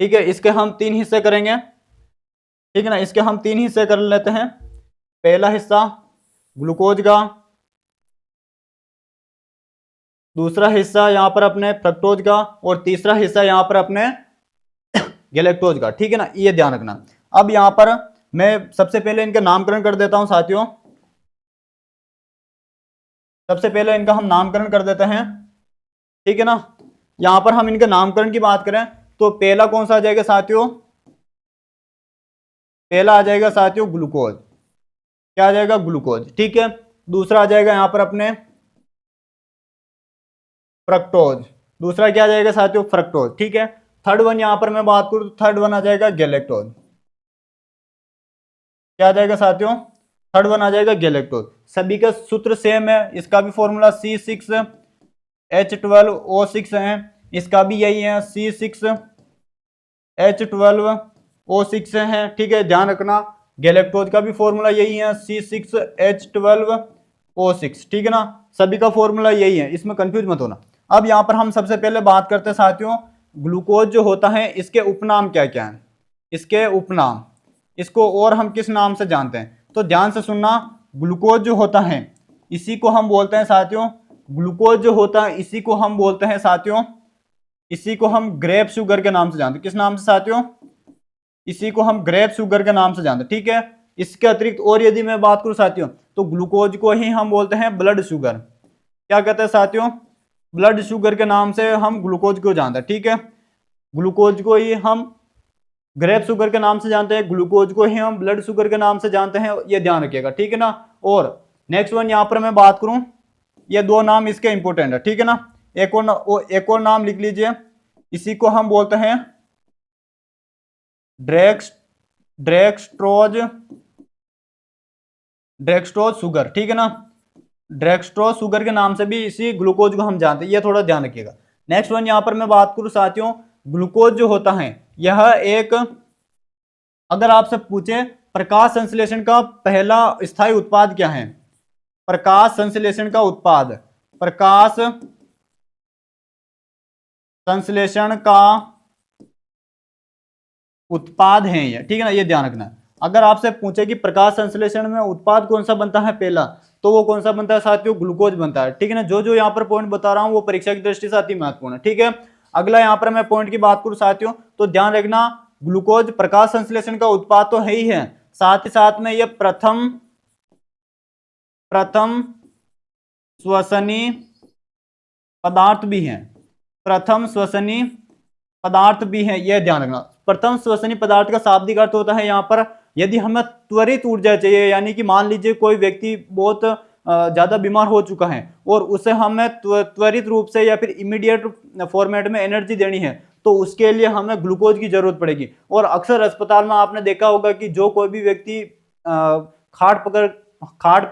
ठीक है। इसके हम 3 हिस्से करेंगे, ठीक है ना। इसके हम 3 हिस्से कर लेते हैं। पहला हिस्सा ग्लूकोज का, दूसरा हिस्सा यहाँ पर अपने फ्रक्टोज का, और तीसरा हिस्सा यहाँ पर अपने गैलेक्टोज का, ठीक है ना, ये ध्यान रखना। अब यहाँ पर मैं सबसे पहले इनका नामकरण कर देता हूं साथियों। सबसे पहले इनका हम नामकरण कर देते हैं, ठीक है ना। यहां पर हम इनके नामकरण की बात करें तो पहला कौन सा आ जाएगा साथियों, पहला आ जाएगा साथियों ग्लूकोज। क्या आ जाएगा, ग्लूकोज, ठीक है। दूसरा आ जाएगा यहां पर अपने फ्रक्टोज। दूसरा क्या आ जाएगा साथियों, फ्रक्टोज, ठीक है। थर्ड वन यहां पर मैं बात करूं तो थर्ड वन आ जाएगा गैलेक्टोज। क्या आ जाएगा साथियों, थर्ड वन आ जाएगा गैलेक्टोज। सभी का सूत्र सेम है, इसका भी फॉर्मूला C6H12O6 है, इसका भी यही है C6H12O6 है, ठीक है, ध्यान रखना। गैलेक्टोज का भी फॉर्मूला यही है C6H12O6, ठीक है ना, सभी का फॉर्मूला यही है, इसमें कंफ्यूज मत होना। अब यहां पर हम सबसे पहले बात करते हैं साथियों, ग्लूकोज जो होता है इसके उपनाम क्या क्या है, इसके उपनाम, इसको और हम किस नाम से जानते हैं, तो ध्यान से सुनना। ग्लूकोज जो होता है इसी को हम बोलते हैं साथियों, ग्लूकोज जो होता है इसी को हम बोलते हैं साथियों, इसी को हम ग्रेप शुगर के नाम से जानते हैं। किस नाम से साथियों, इसी को हम ग्रेप शुगर के नाम से जानते हैं, ठीक है। इसके अतिरिक्त और यदि मैं बात करूं साथियों तो ग्लूकोज को ही हम बोलते हैं ब्लड शुगर। क्या कहते हैं साथियों, ब्लड शुगर के नाम से हम ग्लूकोज को जानते हैं, ठीक है। ग्लूकोज को ही हम ग्रेप शुगर के नाम से जानते हैं, ग्लूकोज को ही हम ब्लड शुगर के नाम से जानते हैं, ये ध्यान रखिएगा, ठीक है ना। और नेक्स्ट वन यहां पर मैं बात करूं, ये दो नाम इसके इंपोर्टेंट है, ठीक है ना। एक और नाम लिख लीजिए, इसी को हम बोलते हैं ड्रेक्सट्रोज शुगर, ठीक है ना। ड्रेक्सट्रोज शुगर के नाम से भी इसी ग्लूकोज को हम जानते हैं, ये थोड़ा ध्यान रखिएगा। नेक्स्ट वन यहां पर मैं बात करूं साथियों, ग्लूकोज जो होता है यह एक, अगर आपसे पूछे प्रकाश संश्लेषण का पहला स्थायी उत्पाद क्या है, प्रकाश संश्लेषण का उत्पाद, प्रकाश संश्लेषण का उत्पाद है ये, ठीक है ना, ये ध्यान रखना। अगर आपसे पूछे कि प्रकाश संश्लेषण में उत्पाद कौन सा बनता है पहला, तो वो कौन सा बनता है साथियों, ग्लूकोज बनता है, ठीक है ना। जो जो यहाँ पर पॉइंट बता रहा हूँ वो परीक्षा की दृष्टि से अति महत्वपूर्ण है, ठीक है। अगला यहाँ पर मैं पॉइंट की बात करूँ साथियों तो ध्यान रखना, ग्लूकोज प्रकाश संश्लेषण का उत्पाद तो है ही है, साथ ही साथ में यह प्रथम श्वसनीय पदार्थ भी है, प्रथम श्वसनीय पदार्थ भी है, यह ध्यान रखना। प्रथम श्वसनीय पदार्थ का शाब्दिक अर्थ होता है यहाँ पर, यदि हमें त्वरित ऊर्जा चाहिए, यानी कि मान लीजिए कोई व्यक्ति बहुत ज्यादा बीमार हो चुका है और उसे हमें त्वरित रूप से या फिर इमीडिएट फॉर्मेट में एनर्जी देनी है, तो उसके लिए हमें ग्लूकोज की जरूरत पड़ेगी। और अक्सर अस्पताल में आपने देखा होगा कि जो कोई भी व्यक्ति खाट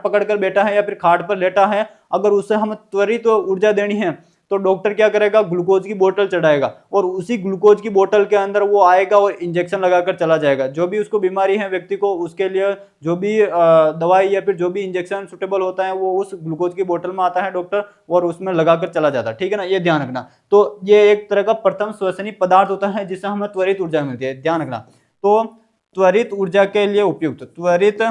पकड़ कर बैठा है या फिर खाट पर लेटा है, अगर उसे हमें त्वरित ऊर्जा देनी है तो डॉक्टर क्या करेगा, ग्लूकोज की बोतल चढ़ाएगा और उसी ग्लूकोज की बोतल के अंदर वो आएगा और इंजेक्शन लगाकर चला जाएगा। जो भी उसको बीमारी है व्यक्ति को, उसके लिए जो भी दवाई या फिर जो भी इंजेक्शन सुटेबल होता है वो उस ग्लूकोज की बोतल में आता है डॉक्टर, और उसमें लगाकर चला जाता है, ठीक है ना, ये ध्यान रखना। तो ये एक तरह का प्रथम श्वसनीय पदार्थ होता है जिससे हमें त्वरित ऊर्जा मिलती है, ध्यान रखना। तो त्वरित ऊर्जा के लिए उपयुक्त, त्वरित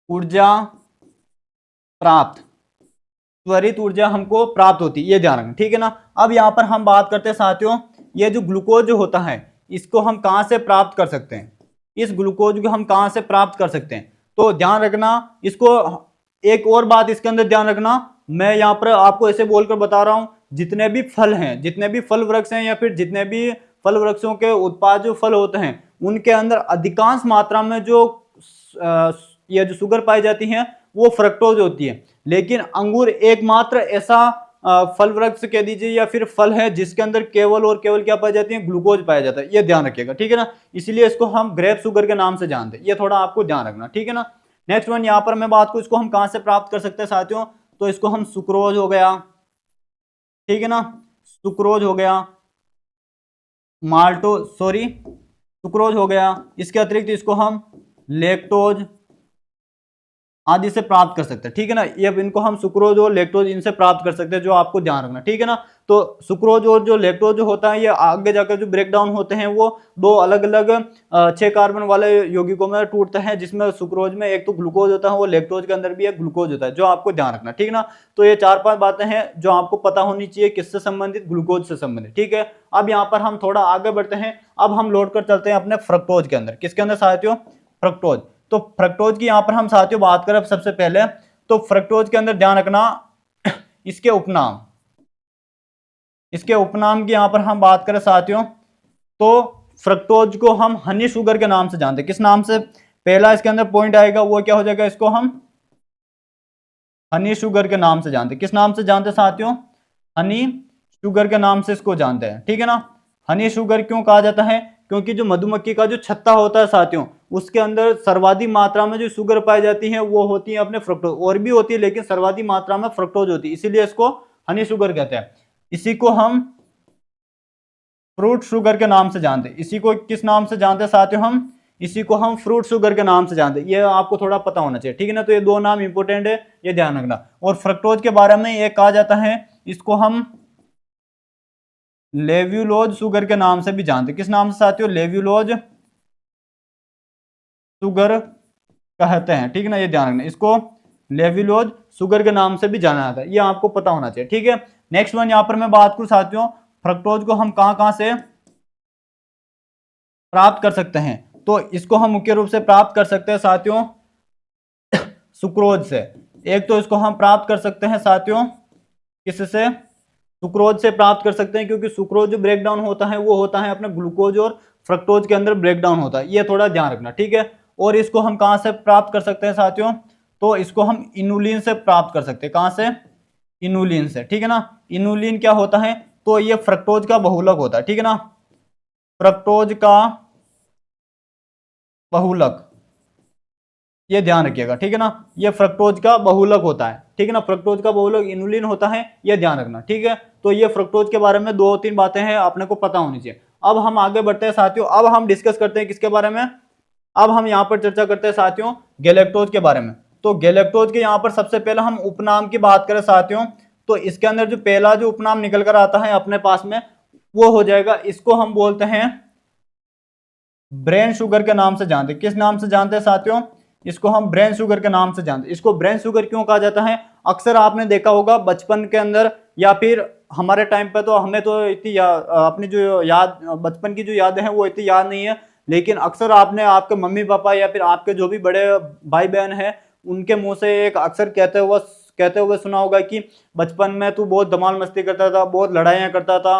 ऊर्जा प्राप्त, त्वरित ऊर्जा हमको प्राप्त होती है, ये ध्यान रखना, ठीक है ना। अब यहाँ पर हम बात करते हैं साथियों, ये जो ग्लूकोज जो होता है इसको हम कहाँ से प्राप्त कर सकते हैं, इस ग्लूकोज को हम कहाँ से प्राप्त कर सकते हैं, तो ध्यान रखना इसको। एक और बात इसके अंदर ध्यान रखना, मैं यहाँ पर आपको ऐसे बोलकर बता रहा हूँ, जितने भी फल हैं, जितने भी फल वृक्ष हैं या फिर जितने भी फल वृक्षों के उत्पाद जो फल होते हैं उनके अंदर अधिकांश मात्रा में जो ये जो शुगर पाई जाती है वो फ्रक्टोज होती है। लेकिन अंगूर एकमात्र ऐसा फल वृक्ष कह दीजिए या फिर फल है जिसके अंदर केवल और केवल क्या पाई जाती है, ग्लूकोज पाया जाता है, ये ध्यान रखिएगा, ठीक है ना। इसलिए इसको हम ग्रेप शुगर के नाम से जानते हैं, ये थोड़ा आपको ध्यान रखना, ठीक है ना। नेक्स्ट वन यहाँ पर मैं बात करूं, इसको हम कहां से प्राप्त कर सकते हैं साथियों, तो इसको हम सुक्रोज हो गया, ठीक है ना, सुक्रोज हो गया, सुक्रोज हो गया, इसके अतिरिक्त इसको हम लैक्टोज, आदि से प्राप्त कर सकते हैं, ठीक है ना। ये अब इनको हम सुक्रोज और लैक्टोज इनसे प्राप्त कर सकते हैं, जो आपको ध्यान रखना, ठीक है ना। तो सुक्रोज और जो लैक्टोज जो होता है ये आगे जाकर जो ब्रेक डाउन होते हैं वो दो अलग अलग 6 कार्बन वाले यौगिकों में टूटते हैं, जिसमें सुक्रोज में एक तो ग्लूकोज होता है, वो लैक्टोज के अंदर भी एक ग्लूकोज होता है, जो आपको ध्यान रखना, ठीक है ना। तो ये 4-5 बातें हैं जो आपको पता होनी चाहिए, किससे संबंधित, ग्लूकोज से संबंधित, ठीक है। अब यहाँ पर हम थोड़ा आगे बढ़ते हैं, अब हम लौट कर चलते हैं अपने फ्रक्टोज के अंदर। किसके अंदर साथियों? फ्रक्टोज। तो फ्रक्टोज की यहाँ पर हम साथियों बात करें सबसे पहले, तो फ्रक्टोज के अंदर ध्यान रखना इसके उपनाम, इसके उपनाम की यहाँ पर हम बात करें साथियों, तो फ्रक्टोज को हम हनी शुगर के नाम से जानते हैं। किस नाम से? पहला इसके अंदर पॉइंट आएगा वो क्या हो जाएगा, इसको हम हनी शुगर के नाम से जानते हैं। किस नाम से जानते हैं साथियों? हनी शुगर के नाम से इसको जानते हैं, ठीक है ना। हनी शुगर क्यों कहा जाता है? क्योंकि जो मधुमक्खी का जो छत्ता होता है साथियों, उसके अंदर सर्वाधिक मात्रा में जो शुगर पाई जाती है वो होती है अपने फ्रक्टोज, और भी होती है लेकिन सर्वाधिक मात्रा में फ्रक्टोज होती है, इसीलिए इसको हनी शुगर कहते हैं। इसी को हम फ्रूट शुगर के नाम से जानते हैं। इसी को किस नाम से जानते हैं साथियों? हम इसी को हम फ्रूट शुगर के नाम से जानते हैं। ये आपको थोड़ा पता होना चाहिए, ठीक है ना। तो ये दो नाम इंपोर्टेंट है, ये ध्यान रखना। और फ्रक्टोज के बारे में ये कहा जाता है, इसको हम लेव्युलोज शुगर के नाम से भी जानते हैं। किस नाम से साथियों? लेव्युलोज शुगर कहते हैं, ठीक है ना, ये ध्यान रखना। इसको लेव्युलोज शुगर के नाम से भी जाना जाता है, ये आपको पता होना चाहिए, ठीक है। नेक्स्ट वन यहाँ पर मैं बात करूं साथियों, फ्रक्टोज को हम कहां कहां से प्राप्त कर सकते हैं? तो इसको हम मुख्य रूप से प्राप्त कर सकते हैं साथियों सुक्रोज से। एक तो इसको हम प्राप्त कर सकते हैं साथियों किससे? सुक्रोज से प्राप्त कर सकते हैं, क्योंकि सुक्रोज जो ब्रेक डाउन होता है वो होता है अपने ग्लूकोज और फ्रक्टोज के अंदर ब्रेक डाउन होता है, ये थोड़ा ध्यान रखना, ठीक है। और इसको हम कहां से प्राप्त कर सकते हैं साथियों? तो इसको हम इनुलिन से प्राप्त कर सकते हैं। कहां से? इनुलिन से, ठीक है ना। इनुलिन क्या होता है? तो ये फ्रक्टोज का बहुलक होता है, ठीक है ना। फ्रक्टोज का बहुलक, ये ध्यान रखिएगा, ठीक है ना। ये फ्रक्टोज का बहुलक होता है, ठीक है ना। फ्रक्टोज का बहुलक इनुलिन होता है, ये ध्यान रखना, ठीक है। तो ये फ्रक्टोज के बारे में 2-3 बातें हैं अपने को पता होनी चाहिए। अब हम आगे बढ़ते हैं साथियों, अब हम डिस्कस करते हैं किसके बारे में? अब हम यहाँ पर चर्चा करते हैं साथियों गैलेक्टोज के बारे में। तो गैलेक्टोज के यहाँ पर सबसे पहले हम उपनाम की बात करें साथियों, तो इसके अंदर जो पहला जो उपनाम निकल कर आता है अपने पास में, वो हो जाएगा, इसको हम बोलते हैं ब्रेन शुगर के नाम से जानते हैं। किस नाम से जानते हैं साथियों? इसको हम ब्रेन शुगर के नाम से जानते हैं। इसको ब्रेन शुगर क्यों कहा जाता है? अक्सर आपने देखा होगा बचपन के अंदर, या फिर हमारे टाइम पे, तो हमें तो इतनी अपनी जो याद, बचपन की जो यादें हैं वो इतनी याद नहीं है, लेकिन अक्सर आपने आपके मम्मी पापा या फिर आपके जो भी बड़े भाई बहन हैं उनके मुंह से एक अक्सर कहते हुए सुना होगा कि बचपन में तू बहुत धमाल मस्ती करता था, बहुत लड़ाइयाँ करता था,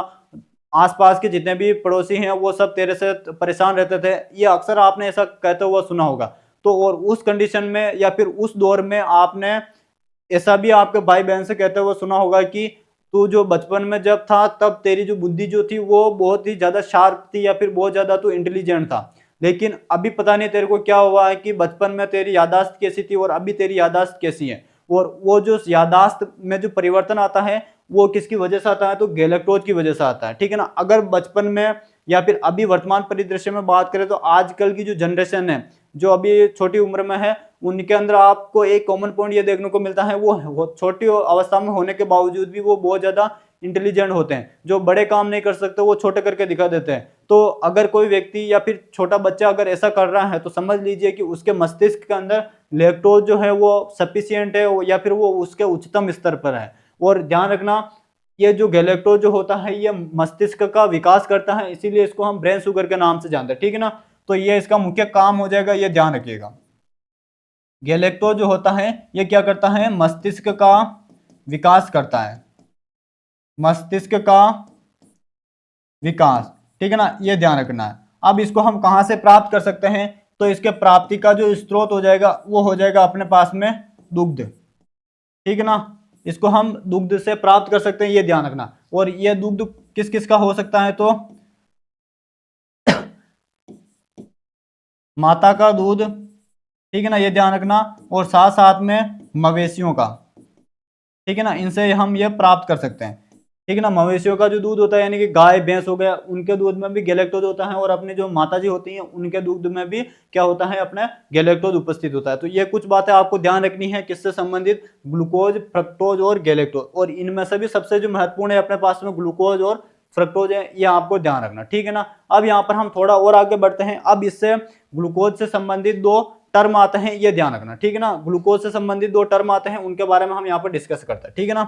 आसपास के जितने भी पड़ोसी हैं वो सब तेरे से परेशान रहते थे। ये अक्सर आपने ऐसा कहते हुए सुना होगा। तो और उस कंडीशन में या फिर उस दौर में आपने ऐसा भी आपके भाई बहन से कहते हुए सुना होगा कि तू जो बचपन में जब था तब तेरी जो बुद्धि जो थी वो बहुत ही ज्यादा शार्प थी, या फिर बहुत ज्यादा तू इंटेलिजेंट था, लेकिन अभी पता नहीं तेरे को क्या हुआ है कि बचपन में तेरी यादाश्त कैसी थी और अभी तेरी यादाश्त कैसी है। और वो जो यादाश्त में जो परिवर्तन आता है वो किसकी वजह से आता है? तो गैलेक्टोज की वजह से आता है, ठीक है ना। अगर बचपन में या फिर अभी वर्तमान परिदृश्य में बात करें तो आजकल की जो जनरेशन है जो अभी छोटी उम्र में है, उनके अंदर आपको एक कॉमन पॉइंट ये देखने को मिलता है, वो छोटी अवस्था में होने के बावजूद भी वो बहुत ज्यादा इंटेलिजेंट होते हैं। जो बड़े काम नहीं कर सकते वो छोटे करके दिखा देते हैं। तो अगर कोई व्यक्ति या फिर छोटा बच्चा अगर ऐसा कर रहा है तो समझ लीजिए कि उसके मस्तिष्क के अंदर लैक्टोज जो है वो सफिशियंट है, या फिर वो उसके उच्चतम स्तर पर है। और ध्यान रखना, ये जो गैलेक्टोज जो होता है ये मस्तिष्क का विकास करता है, इसीलिए इसको हम ब्रेन शुगर के नाम से जानते हैं, ठीक है ना। तो ये इसका मुख्य काम हो जाएगा, ये ध्यान रखिएगा। गैलेक्टोज जो होता है ये क्या करता है? मस्तिष्क का विकास करता है, मस्तिष्क का विकास, ठीक है ना, ये ध्यान रखना है। अब इसको हम कहां से प्राप्त कर सकते हैं? तो इसके प्राप्ति का जो स्रोत हो जाएगा वो हो जाएगा अपने पास में दुग्ध, ठीक है ना। इसको हम दुग्ध से प्राप्त कर सकते हैं, ये ध्यान रखना। और ये दुग्ध किस किस का हो सकता है? तो माता का दूध, ठीक है ना, ये ध्यान रखना। और साथ साथ में मवेशियों का, ठीक है ना, इनसे हम ये प्राप्त कर सकते हैं। ठीक है ना। मवेशियों का जो दूध होता है यानी कि गाय भैंस हो गया, उनके दूध में भी गैलेक्टोज होता है, और अपने जो माताजी होती हैं उनके दूध में भी क्या होता है, अपने गैलेक्टोज उपस्थित होता है। तो ये कुछ बातें आपको ध्यान रखनी है किससे संबंधित, ग्लूकोज, फ्रक्टोज और गैलेक्टोज, और इनमें से भी सबसे जो महत्वपूर्ण है अपने पास में ग्लूकोज और फ्रक्टोज है, ये आपको ध्यान रखना, ठीक है ना। अब यहाँ पर हम थोड़ा और आगे बढ़ते हैं। अब इससे ग्लूकोज से संबंधित दो टर्म आते हैं, ये ध्यान रखना, ठीक है ना। ग्लूकोज से संबंधित दो टर्म आते हैं, उनके बारे में हम यहाँ पर डिस्कस करते हैं, ठीक है ना।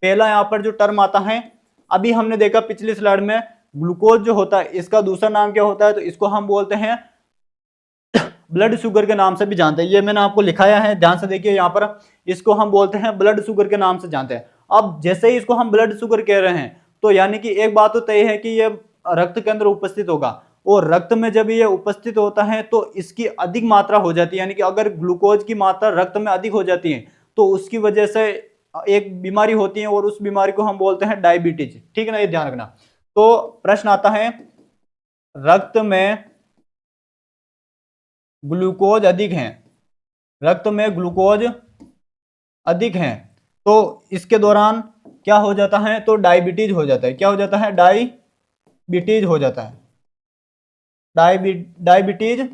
पहला यहाँ पर जो टर्म आता है, अभी हमने देखा पिछली स्लाइड में, ग्लूकोज जो होता है इसका दूसरा नाम क्या होता है, तो इसको हम बोलते हैं ब्लड शुगर के नाम से भी जानते हैं। ये मैंने आपको लिखाया है, ध्यान से देखिए यहाँ पर, इसको हम बोलते हैं ब्लड शुगर के नाम से जानते हैं। अब जैसे ही इसको हम ब्लड शुगर कह रहे हैं, तो यानी कि एक बात तो तय है कि ये रक्त के अंदर उपस्थित होगा, और रक्त में जब ये उपस्थित होता है तो इसकी अधिक मात्रा हो जाती है, यानी कि अगर ग्लूकोज की मात्रा रक्त में अधिक हो जाती है तो उसकी वजह से एक बीमारी होती है, और उस बीमारी को हम बोलते हैं डायबिटीज, ठीक है ना, ये ध्यान रखना। तो प्रश्न आता है, रक्त में ग्लूकोज अधिक है, रक्त में ग्लूकोज अधिक है, तो इसके दौरान क्या हो जाता है, तो डायबिटीज हो जाता है। क्या हो जाता है, डायबिटीज हो जाता है, डायबिटीज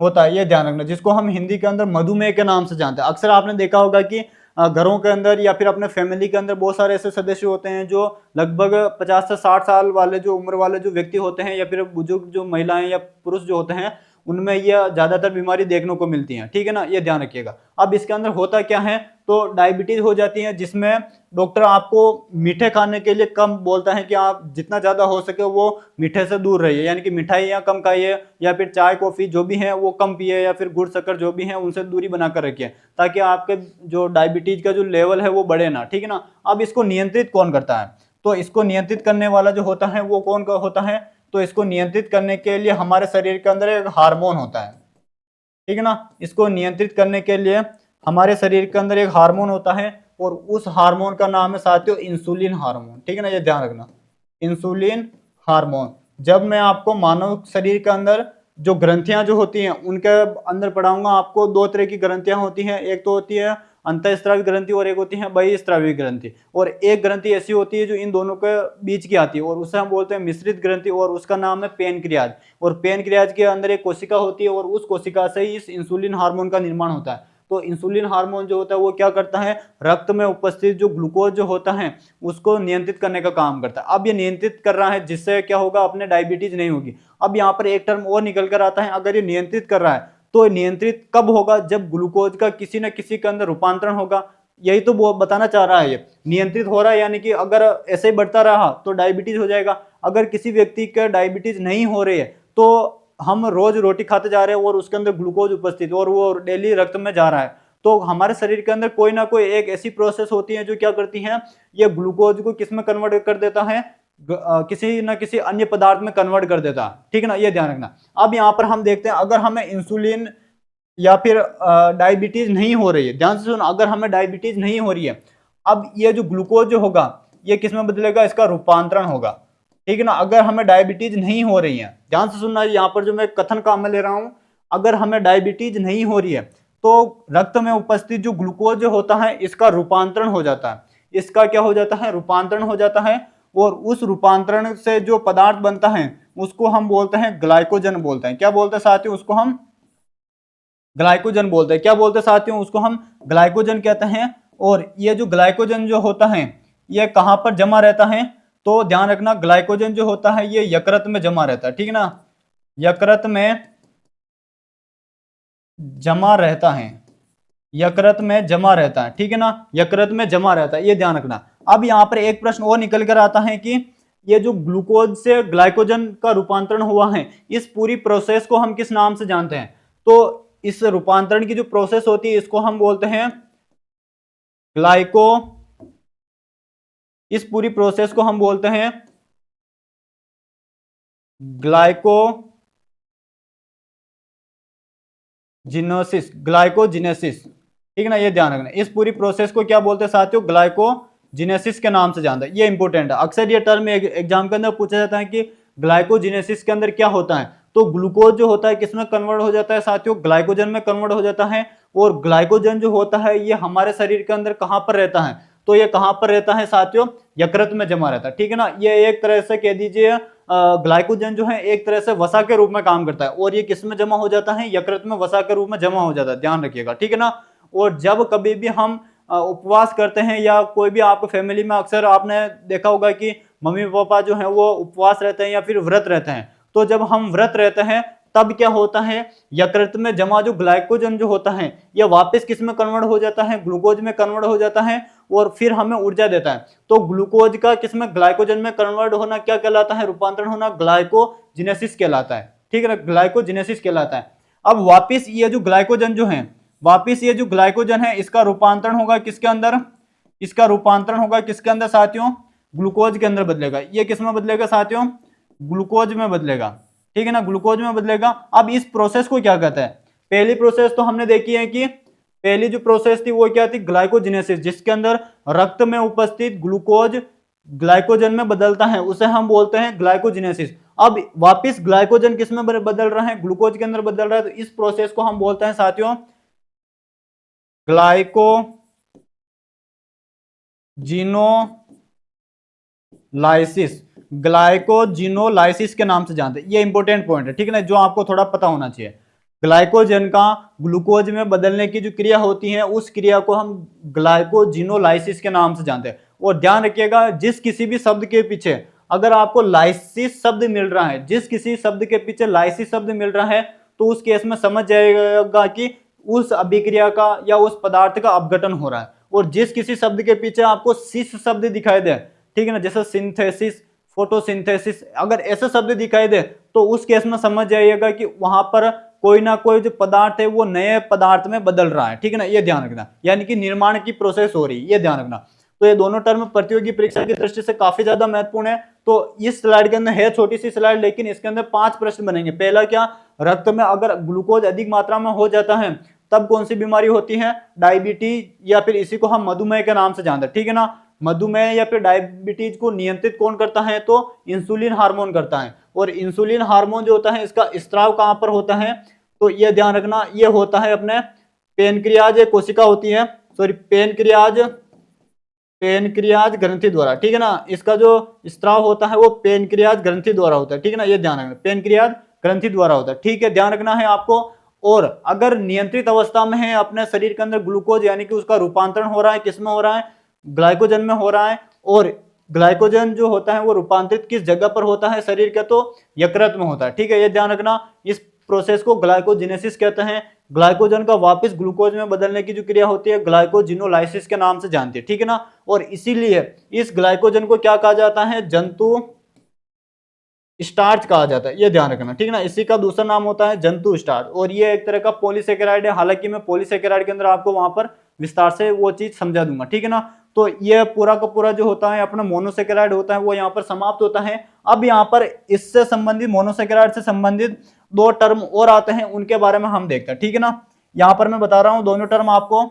होता है, ये ध्यान रखना, जिसको हम हिंदी के अंदर मधुमेह के नाम से जानते हैं। अक्सर आपने देखा होगा कि घरों के अंदर या फिर अपने फैमिली के अंदर बहुत सारे ऐसे सदस्य होते हैं जो लगभग 50 से 60 साल वाले जो उम्र वाले जो व्यक्ति होते हैं, या फिर बुजुर्ग जो महिलाएं या पुरुष जो होते हैं, उनमें यह ज्यादातर बीमारी देखने को मिलती है, ठीक है ना, ये ध्यान रखिएगा। अब इसके अंदर होता क्या है, तो डायबिटीज हो जाती है, जिसमें डॉक्टर आपको मीठे खाने के लिए कम बोलता है कि आप जितना ज्यादा हो सके वो मीठे से दूर रहिए, यानी कि मिठाइयाँ कम खाइए, या फिर चाय कॉफी जो भी है वो कम पिए, या फिर गुड़ शक्कर जो भी है उनसे दूरी बनाकर रखिए, ताकि आपके जो डायबिटीज का जो लेवल है वो बढ़े ना, ठीक है ना। अब इसको नियंत्रित कौन करता है, तो इसको नियंत्रित करने वाला जो होता है वो कौन का होता है, तो इसको नियंत्रित करने के लिए हमारे शरीर के अंदर एक हार्मोन होता है, ठीक है ना। इसको नियंत्रित करने के लिए हमारे शरीर के अंदर एक हार्मोन होता है, और उस हार्मोन का नाम है साथियों इंसुलिन हार्मोन, ठीक है ना, ये ध्यान रखना, इंसुलिन हार्मोन। जब मैं आपको मानव शरीर के अंदर जो ग्रंथियां जो होती हैं उनके अंदर पढ़ाऊंगा, आपको दो तरह की ग्रंथियां होती हैं, एक तो होती है अंतःस्रावी ग्रंथि और एक होती है बहिःस्रावी ग्रंथि, और एक ग्रंथि ऐसी होती है जो इन दोनों के बीच की आती है, और उसे हम बोलते हैं मिश्रित ग्रंथि, और उसका नाम है पेनक्रियाज। और पेनक्रियाज के अंदर एक कोशिका होती है, और उस कोशिका से ही इस इंसुलिन हार्मोन का निर्माण होता है। तो इंसुलिन हार्मोन जो होता है वो क्या करता है, रक्त में उपस्थित जो ग्लूकोज जो होता है उसको नियंत्रित करने का काम करता है। अब ये नियंत्रित कर रहा है, जिससे क्या होगा, अपने डायबिटीज नहीं होगी। अब यहाँ पर एक टर्म और निकल कर आता है, अगर ये नियंत्रित कर रहा है तो नियंत्रित कब होगा, जब ग्लूकोज का किसी न किसी के अंदर रूपांतरण होगा। यही तो वो बताना चाह रहा है, ये नियंत्रित हो रहा है, यानी कि अगर ऐसे ही बढ़ता रहा तो डायबिटीज हो जाएगा। अगर किसी व्यक्ति का डायबिटीज नहीं हो रही है, तो हम रोज रोटी खाते जा रहे हैं और उसके अंदर ग्लूकोज उपस्थित और वो डेली रक्त में जा रहा है, तो हमारे शरीर के अंदर कोई ना कोई एक ऐसी प्रोसेस होती है जो क्या करती है, ये ग्लूकोज को किस में कन्वर्ट कर देता है, किसी न किसी अन्य पदार्थ में कन्वर्ट कर देता है, ठीक है ना, ये ध्यान रखना। अब यहाँ पर हम देखते हैं, अगर हमें इंसुलिन या फिर डायबिटीज नहीं हो रही है, ध्यान से सुनो, अगर हमें डायबिटीज नहीं हो रही है, अब ये जो ग्लूकोज जो होगा ये किस में बदलेगा, इसका रूपांतरण होगा, ठीक है ना। अगर हमें डायबिटीज नहीं हो रही है, ध्यान से सुनना, यहाँ पर जो मैं कथन काम में ले रहा हूं, अगर हमें डायबिटीज नहीं हो रही है तो रक्त में उपस्थित जो ग्लूकोज जो होता है इसका रूपांतरण हो जाता है, इसका क्या हो जाता है, रूपांतरण हो जाता है, और उस रूपांतरण से जो पदार्थ बनता है उसको हम बोलते हैं ग्लाइकोजन बोलते हैं। क्या बोलते हैं साथियों, उसको हम ग्लाइकोजन बोलते हैं। क्या बोलते हैं साथियों, उसको हम ग्लाइकोजन कहते हैं। और ये जो ग्लाइकोजन जो होता है ये कहां पर जमा रहता है, तो ध्यान रखना, ग्लाइकोजन जो होता है ये यकृत में जमा रहता है, ठीक है ना, यकृत में जमा रहता है, यकृत में जमा रहता है, ठीक है ना, यकृत में जमा रहता है, ये ध्यान रखना। अब यहाँ पर एक प्रश्न और निकल कर आता है कि ये जो ग्लूकोज से ग्लाइकोजन का रूपांतरण हुआ है, इस पूरी प्रोसेस को हम किस नाम से जानते हैं, तो इस रूपांतरण की जो प्रोसेस होती है इसको हम बोलते हैं ग्लाइको, इस पूरी प्रोसेस को हम बोलते हैं ग्लाइकोजिनोसिस, ग्लाइकोजिनेसिस, ठीक है ना, ये ध्यान रखना। इस पूरी प्रोसेस को क्या बोलते हैं साथियों, ग्लाइकोजिनेसिस के नाम से जानते हैं, ये इंपॉर्टेंट है। अक्सर ये टर्म एग्जाम के अंदर पूछा जाता है कि ग्लाइकोजिनेसिस के अंदर क्या होता है, तो ग्लूकोज जो होता है किसमें कन्वर्ट हो जाता है साथियों, ग्लाइकोजन में कन्वर्ट हो जाता है। और ग्लाइकोजन जो होता है ये हमारे शरीर के अंदर कहां पर रहता है, तो ये कहां पर रहता है साथियों, यकृत में जमा रहता है, ठीक है ना। ये एक तरह से कह दीजिए ग्लाइकोजन जो है एक तरह से वसा के रूप में काम करता है, और ये किस में जमा हो जाता है, यकृत में वसा के रूप में जमा हो जाता है, ध्यान रखिएगा, ठीक है ना। और जब कभी भी हम उपवास करते हैं, या कोई भी आपको फैमिली में अक्सर आपने देखा होगा कि मम्मी पापा जो है वो उपवास रहते हैं या फिर व्रत रहते हैं, तो जब हम व्रत रहते हैं तब क्या होता है, यकृत में जमा जो ग्लाइकोजन जो होता है ये वापस किस में कन्वर्ट हो जाता है, ग्लूकोज में कन्वर्ट हो जाता है, और फिर हमें ऊर्जा देता है। तो ग्लूकोज का किस में, ग्लाइकोजन में कन्वर्ट होना क्या कहलाता है, रूपांतरण होना ग्लाइकोजेनेसिस कहलाता है, ठीक है ना, ग्लाइकोजेनेसिस कहलाता है। अब वापिस ये जो ग्लाइकोजन जो है, वापिस ये जो ग्लाइकोजन है इसका रूपांतरण होगा किसके अंदर, इसका रूपांतरण होगा किसके अंदर साथियों, ग्लूकोज के अंदर बदलेगा। ये किस में बदलेगा साथियों, ग्लूकोज में बदलेगा, ठीक है ना, ग्लूकोज में बदलेगा। अब इस प्रोसेस को क्या कहते हैं, पहली प्रोसेस तो हमने देखी है कि पहली जो प्रोसेस थी वो क्या थी, ग्लाइकोजेनेसिस, जिसके अंदर रक्त में उपस्थित ग्लूकोज ग्लाइकोजन में बदलता है, उसे हम बोलते हैं ग्लाइकोजेनेसिस। अब वापिस ग्लाइकोजन किस में बदल रहा है, ग्लूकोज के अंदर बदल रहा है, तो इस प्रोसेस को हम बोलते हैं साथियों ग्लाइकोजिनोलाइसिस, ग्लाइकोजिनोलाइसिस के नाम से जानते हैं। ये इंपॉर्टेंट पॉइंट है, ठीक है ना, जो आपको थोड़ा पता होना चाहिए। ग्लाइकोजन का ग्लूकोज में बदलने की जो क्रिया होती है उस क्रिया को हम ग्लाइकोजिनोलाइसिस के नाम से जानते हैं। और ध्यान रखिएगा, जिस किसी भी शब्द के पीछे अगर आपको लाइसिस शब्द मिल रहा है, जिस किसी शब्द के पीछे लाइसिस शब्द मिल रहा है, तो उस केस में समझ जाएगा कि उस अभिक्रिया का या उस पदार्थ का अपघटन हो रहा है। और जिस किसी शब्द के पीछे आपको सिस शब्द दिखाई दे, ठीक है ना, जैसे सिंथेसिस, फोटोसिंथेसिस, अगर ऐसे शब्द दिखाई दे तो उस केस में समझ जाइएगा कि वहां पर कोई ना कोई जो पदार्थ है वो नए पदार्थ में बदल रहा है, ठीक है ना, ये ध्यान रखना, यानी कि निर्माण की प्रोसेस हो रही है, ये ध्यान रखना। तो ये दोनों टर्म प्रतियोगी परीक्षा की दृष्टि से काफी ज्यादा महत्वपूर्ण है। तो इस स्लाइड के अंदर है छोटी सी स्लाइड, लेकिन इसके अंदर 5 प्रश्न बनेंगे। पहला क्या, रक्त में अगर ग्लूकोज अधिक मात्रा में हो जाता है तब कौन सी बीमारी होती है, डायबिटीज, या फिर इसी को हम मधुमेह के नाम से जानते हैं, ठीक है ना। मधुमेह या फिर डायबिटीज को नियंत्रित कौन करता है, तो इंसुलिन हार्मोन करता है। और इंसुलिन हार्मोन जो होता है इसका स्त्राव कहां पर होता है, तो ये ध्यान रखना, ये होता है अपने पेनक्रियाज, एक कोशिका होती है, सॉरी पेनक्रियाज ग्रंथि द्वारा, ठीक है ना, इसका जो स्त्राव होता है वो पेनक्रियाज ग्रंथि द्वारा होता है, ठीक है ना, ये ध्यान रखना, पेनक्रियाज ग्रंथि द्वारा होता है, ठीक है, ध्यान रखना है आपको। और अगर नियंत्रित अवस्था में है अपने शरीर के अंदर ग्लूकोज, यानी कि उसका रूपांतरण हो रहा है, किसमें हो रहा है, ग्लाइकोजन में हो रहा है। और ग्लाइकोजन जो होता है वो रूपांतरित किस जगह पर होता है शरीर का, तो यकृत में होता है, ठीक है, ये ध्यान रखना। इस प्रोसेस को ग्लाइकोजेनेसिस कहते हैं। ग्लाइकोजन का वापस ग्लूकोज में बदलने की जो क्रिया होती है ग्लाइकोजिनोलाइसिस के नाम से जानते हैं, ठीक है ना। और इसीलिए इस ग्लाइकोजन को क्या कहा जाता है, जंतु स्टार्च कहा जाता है, ये ध्यान रखना, ठीक है ना। इसी का दूसरा नाम होता है जंतु स्टार्च, और ये एक तरह का पॉलीसेकेराइड है। हालांकि मैं पॉलीसेकेराइड के अंदर आपको वहां पर विस्तार से वो चीज समझा दूंगा, ठीक है ना। तो ये पूरा का पूरा जो होता है अपना मोनोसेकेराइड होता है वो यहाँ पर समाप्त होता है। अब यहाँ पर इससे संबंधित, मोनोसेकेराइड से संबंधित 2 टर्म और आते हैं, उनके बारे में हम देखते हैं, ठीक है ना। यहाँ पर मैं बता रहा हूं दोनों टर्म आपको,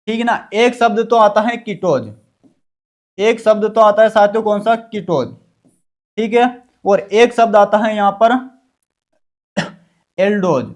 ठीक है ना। एक शब्द तो आता है कीटोज, एक शब्द तो आता है साथियों कौन सा, कीटोज, ठीक है। और एक शब्द आता है यहां पर एल्डोज,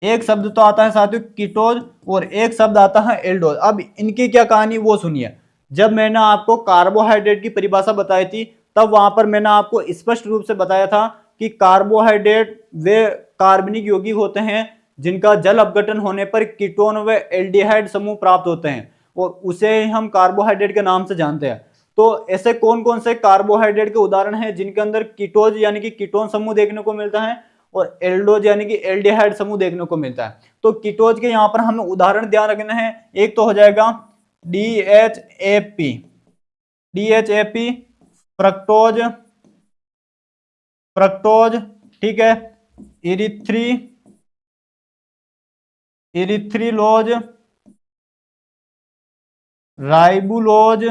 एक शब्द तो आता है साथियों कीटोज और एक शब्द आता है एल्डोज। अब इनकी क्या कहानी वो सुनिए। जब मैंने आपको कार्बोहाइड्रेट की परिभाषा बताई थी तब वहां पर मैंने आपको स्पष्ट रूप से बताया था कि कार्बोहाइड्रेट वे कार्बनिक यौगिक होते हैं जिनका जल अपघटन होने पर कीटोन व एल्डिहाइड समूह प्राप्त होते हैं, और उसे हम कार्बोहाइड्रेट के नाम से जानते हैं। तो ऐसे कौन कौन से कार्बोहाइड्रेट के उदाहरण हैं जिनके अंदर कीटोज यानी कि कीटोन समूह देखने को मिलता है, और एल्डोज यानी कि एल्डिहाइड समूह देखने को मिलता है। तो कीटोज के यहाँ पर हमें उदाहरण ध्यान रखना है। एक तो हो जाएगा DHAP, DHAP, फ्रक्टोज, फ्रक्टोज, ठीक है, इरिथ्रिलोज, राइबुलोज,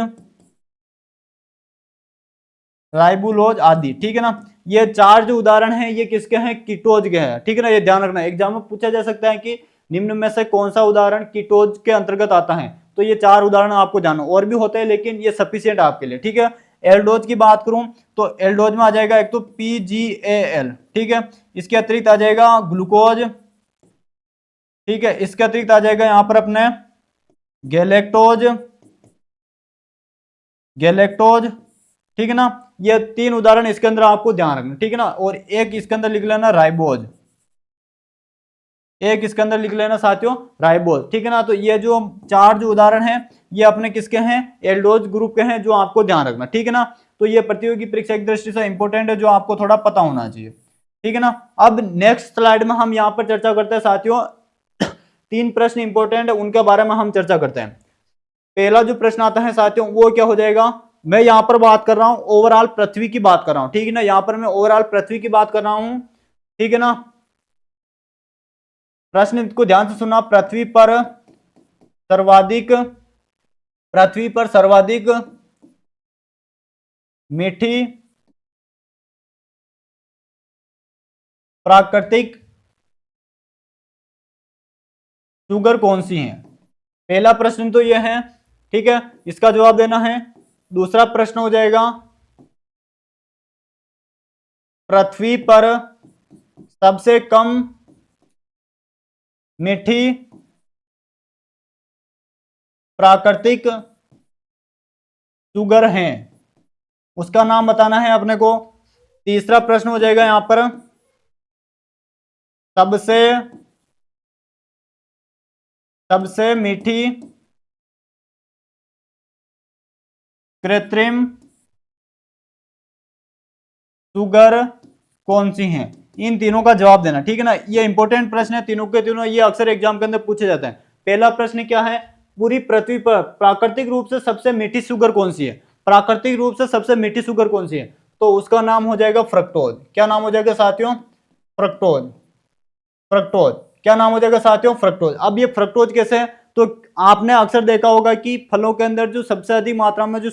राइबुलोज आदि, ठीक है ना। ये 4 जो उदाहरण हैं ये किसके हैं, कीटोज के हैं, ठीक है ना, ये ध्यान रखना। एग्जाम में पूछा जा सकता है कि निम्न में से कौन सा उदाहरण कीटोज के अंतर्गत आता है, तो ये 4 उदाहरण आपको जानो, और भी होते हैं लेकिन ये सफिशिएंट आपके लिए, ठीक है। एल्डोज की बात करूं तो एल्डोज में आ जाएगा एक तो PGAL, ठीक है, इसके अतिरिक्त आ जाएगा ग्लूकोज, ठीक है, इसके अतिरिक्त आ जाएगा यहां पर अपने गैलेक्टोज, गैलेक्टोज, ठीक है ना। ये 3 उदाहरण इसके अंदर आपको ध्यान रखना, ठीक है ना। और एक इसके अंदर लिख लेना राइबोज, एक इसके अंदर लिख लेना साथियों राइबोज, ठीक है ना। तो ये जो 4 जो उदाहरण हैं ये अपने किसके हैं, एल्डोज ग्रुप के हैं, जो आपको ध्यान रखना, ठीक है ना। तो ये प्रतियोगी परीक्षा की दृष्टि से इंपॉर्टेंट है, जो आपको थोड़ा पता होना चाहिए, ठीक है ना। अब नेक्स्ट स्लाइड में हम यहाँ पर चर्चा करते हैं साथियों 3 प्रश्न इंपॉर्टेंट है, उनके बारे में हम चर्चा करते हैं। पहला जो प्रश्न आता है साथियों वो क्या हो जाएगा, मैं यहां पर बात कर रहा हूं ओवरऑल पृथ्वी की बात कर रहा हूं, ठीक है ना। यहां पर मैं ओवरऑल पृथ्वी की बात कर रहा हूं, ठीक है ना। प्रश्न को ध्यान से सुनना, पृथ्वी पर सर्वाधिक मीठी प्राकृतिक शुगर कौन सी है। पहला प्रश्न तो यह है, ठीक है, इसका जवाब देना है। दूसरा प्रश्न हो जाएगा, पृथ्वी पर सबसे कम मीठी प्राकृतिक शुगर है, उसका नाम बताना है अपने को। तीसरा प्रश्न हो जाएगा यहां पर, सबसे सबसे मीठी कृत्रिम शुगर कौन सी है। इन तीनों का जवाब देना, ठीक है ना। ये इंपॉर्टेंट प्रश्न है, तीनों के तीनों ये अक्सर एग्जाम के अंदर पूछे जाते हैं। पहला प्रश्न क्या है, पूरी पृथ्वी पर प्राकृतिक रूप से सबसे मीठी शुगर कौन सी है, प्राकृतिक रूप से सबसे मीठी शुगर कौन सी है, तो उसका नाम हो जाएगा फ्रक्टोज। क्या नाम हो जाएगा साथियों, फ्रक्टोज। फ्रक्टोज क्या नाम हो जाएगा साथियों, फ्रक्टोज। अब ये फ्रक्टोज कैसे है, तो आपने अक्सर देखा होगा कि फलों के अंदर जो सबसे अधिक मात्रा में जो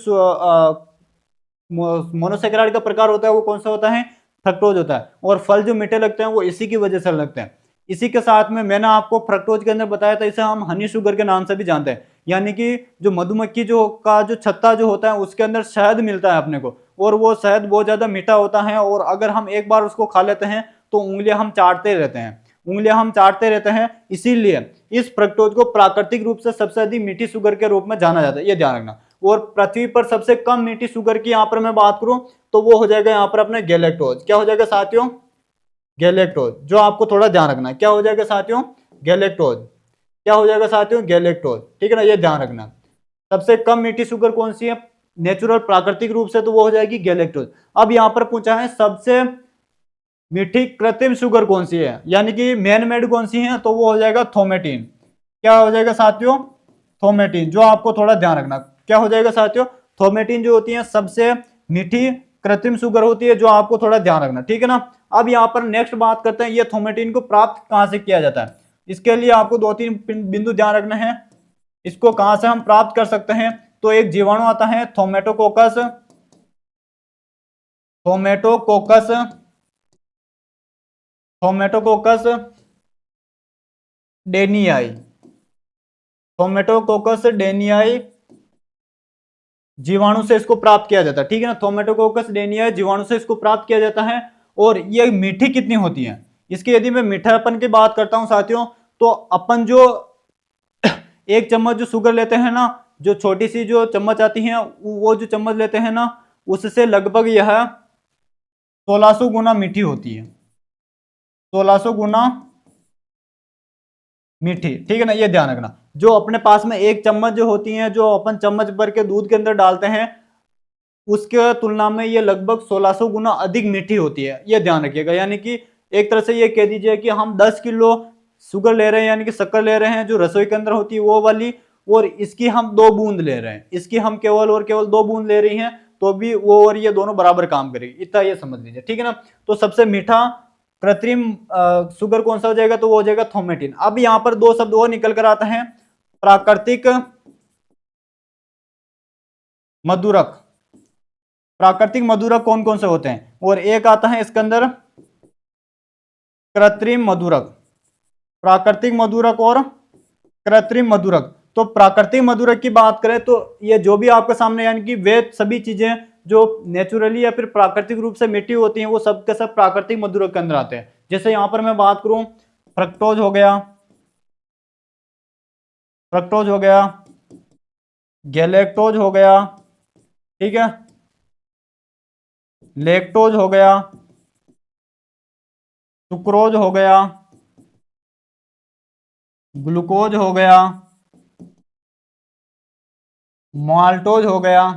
मोनोसेकेराइड का प्रकार होता है वो कौन सा होता है, फ्रक्टोज होता है। और फल जो मीठे लगते हैं वो इसी की वजह से लगते हैं। इसी के साथ में मैंने आपको फ्रक्टोज के अंदर बताया था, इसे हम हनी शुगर के नाम से भी जानते हैं। यानी कि जो मधुमक्खी जो का जो छत्ता जो होता है उसके अंदर शहद मिलता है अपने को, और वो शहद बहुत ज्यादा मीठा होता है, और अगर हम एक बार उसको खा लेते हैं तो उंगलियां हम चाटते रहते हैं, उंगलियां हम चाटते रहते हैं। इसीलिए इस फ्रक्टोज को प्राकृतिक रूप से सबसे अधिक मीठी शुगर के रूप में जाना जाता है, ये ध्यान रखना। और पृथ्वी पर सबसे कम मीठी शुगर की यहां पर मैं बात करूं तो वो हो जाएगा यहां पर अपने गैलेक्टोज। क्या हो जाएगा साथियों, गैलेक्टोज। जो आपको थोड़ा ध्यान रखना है, क्या हो जाएगा साथियों, गैलेक्टोज। क्या हो जाएगा साथियों, गैलेक्टोज, ठीक है ना, ये ध्यान रखना। सबसे कम मीठी शुगर कौन सी है नेचुरल प्राकृतिक रूप से, तो वो हो जाएगी गैलेक्टोज। अब यहां पर पूछा है सबसे मीठी कृत्रिम शुगर कौन सी है, यानी कि मैन मेड कौन सी है, तो वो हो जाएगा थोमेटिन। क्या हो जाएगा साथियों, थोमेटिन। जो आपको थोड़ा ध्यान रखना, क्या हो जाएगा साथियों, थोमेटिन जो होती है सबसे मीठी कृत्रिम शुगर होती है, जो आपको थोड़ा ध्यान रखना, ठीक है ना। अब यहाँ पर नेक्स्ट बात करते हैं, ये थोमेटिन को प्राप्त कहां से किया जाता है। इसके लिए आपको 2-3 बिंदु ध्यान रखना है। इसको कहां से हम प्राप्त कर सकते हैं, तो एक जीवाणु आता है थोमेटोकोकस, थोमेटोकोकस, थोमेटोकोकस डेनियाई, थोमेटोकोकस डेनियाई जीवाणु से इसको प्राप्त किया जाता है, ठीक है ना। थोमेटोकोकस डेनियाई जीवाणु से इसको प्राप्त किया जाता है। और ये मीठी कितनी होती है, इसकी यदि मैं मीठापन की बात करता हूं साथियों, तो अपन जो एक चम्मच जो शुगर लेते हैं ना, जो छोटी सी जो चम्मच आती है वो जो चम्मच लेते हैं ना, उससे लगभग यह 1600 गुना मीठी होती है, 1600 गुना मीठी, ठीक है ना, ये ध्यान रखना। जो अपने पास में एक चम्मच जो होती है, जो अपन चम्मच भर के दूध के अंदर डालते हैं, उसके तुलना में ये लगभग 1600 गुना अधिक मीठी होती है, ये ध्यान रखिएगा। यानी कि एक तरह से ये कह दीजिए कि हम 10 किलो शुगर ले रहे हैं, यानी कि शक्कर ले रहे हैं जो रसोई के अंदर होती है वो वाली, और इसकी हम 2 बूंद ले रहे हैं, इसकी हम केवल और केवल 2 बूंद ले रही हैं, तो भी वो और ये दोनों बराबर काम करेगी, इतना ये समझ लीजिए, ठीक है ना। तो सबसे मीठा कृत्रिम शुगर कौन सा हो जाएगा, तो वो हो जाएगा थोमेटिन। अब यहाँ पर 2 शब्द और निकल कर आता है, प्राकृतिक मधुरक। प्राकृतिक मधुरक कौन कौन से होते हैं, और एक आता है इसके अंदर कृत्रिम मधुरक, प्राकृतिक मधुरक और कृत्रिम मधुरक। तो प्राकृतिक मधुरक की बात करें तो ये जो भी आपके सामने, यानी कि वे सभी चीजें जो नेचुरली या फिर प्राकृतिक रूप से मीठी होती हैं वो सब के सब प्राकृतिक मधुरक के अंदर आते हैं। जैसे यहां पर मैं बात करूं, फ्रक्टोज हो गया, फ्रक्टोज हो गया, गैलेक्टोज हो गया, ठीक है, लैक्टोज हो गया, सुक्रोज हो गया, ग्लूकोज हो गया, माल्टोज हो गया।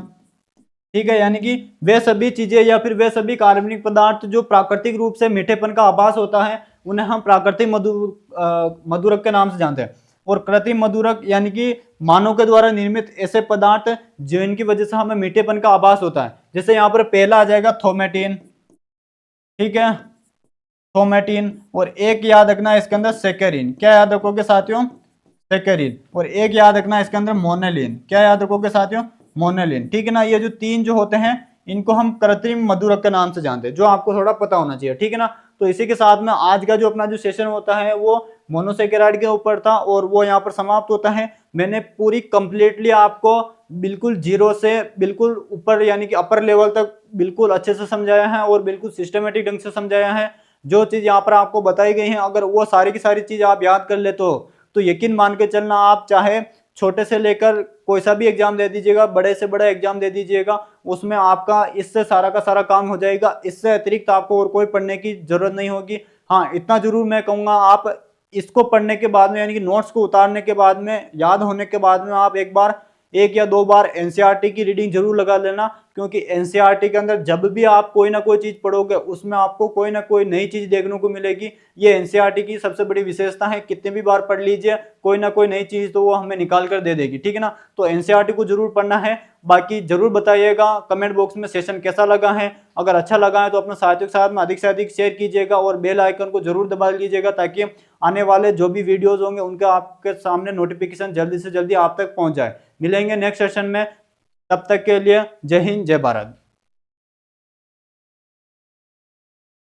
ठीक है, यानी कि वे सभी चीजें या फिर वे सभी कार्बनिक पदार्थ जो प्राकृतिक रूप से मीठेपन का आभास होता है, उन्हें हम प्राकृतिक मधुरक के नाम से जानते हैं। और कृत्रिम मधुरक यानी कि मानव के द्वारा निर्मित ऐसे पदार्थ जिनकी वजह से हमें मीठेपन का आभास होता है। जैसे यहाँ पर पहला आ जाएगा थोमेटिन, ठीक है, थोमेटिन। और एक याद रखना इसके अंदर सेकेरिन, क्या याद रखोगे साथियों, सेकेरिन। और एक याद रखना इसके अंदर मोनेलिन, क्या याद रखोगे साथियों, मोनेलिन। ठीक है ना, ये जो तीन जो होते हैं इनको हम कृत्रिम मधुरक के नाम से जानते हैं, जो आपको थोड़ा पता होना चाहिए। ठीक है ना, तो इसी के साथ में आज का जो अपना जो सेशन होता है वो मोनोसेकेराइड के ऊपर था और वो यहाँ पर समाप्त होता है। मैंने पूरी कंप्लीटली आपको बिल्कुल जीरो से बिल्कुल ऊपर यानी कि अपर लेवल तक बिल्कुल अच्छे से समझाया है और बिल्कुल सिस्टमेटिक ढंग से समझाया है। जो चीज यहाँ पर आपको बताई गई है, अगर वो सारी की सारी चीज आप याद कर ले तो यकीन मान के चलना, आप चाहे छोटे से लेकर कोई सा भी एग्जाम दे दीजिएगा, बड़े से बड़ा एग्जाम दे दीजिएगा, उसमें आपका इससे सारा का सारा काम हो जाएगा। इससे अतिरिक्त आपको और कोई पढ़ने की जरूरत नहीं होगी। हाँ, इतना जरूर मैं कहूंगा, आप इसको पढ़ने के बाद में यानी कि नोट्स को उतारने के बाद में, याद होने के बाद में, आप एक या दो बार एनसीईआरटी की रीडिंग जरूर लगा लेना। क्योंकि एनसीईआरटी के अंदर जब भी आप कोई ना कोई चीज पढ़ोगे उसमें आपको कोई ना कोई नई चीज देखने को मिलेगी। ये एनसीईआरटी की सबसे बड़ी विशेषता है, कितने भी बार पढ़ लीजिए कोई ना कोई नई चीज तो वो हमें निकाल कर दे देगी। ठीक है ना, तो एनसीईआरटी को जरूर पढ़ना है। बाकी जरूर बताइएगा कमेंट बॉक्स में सेशन कैसा लगा है। अगर अच्छा लगा है तो अपने साथियों के साथ में अधिक से अधिक शेयर कीजिएगा और बेल आइकन को जरूर दबा लीजिएगा, ताकि आने वाले जो भी वीडियोज होंगे उनका आपके सामने नोटिफिकेशन जल्दी से जल्दी आप तक पहुंच जाए। मिलेंगे नेक्स्ट सेशन में, तब तक के लिए जय हिंद, जय भारत।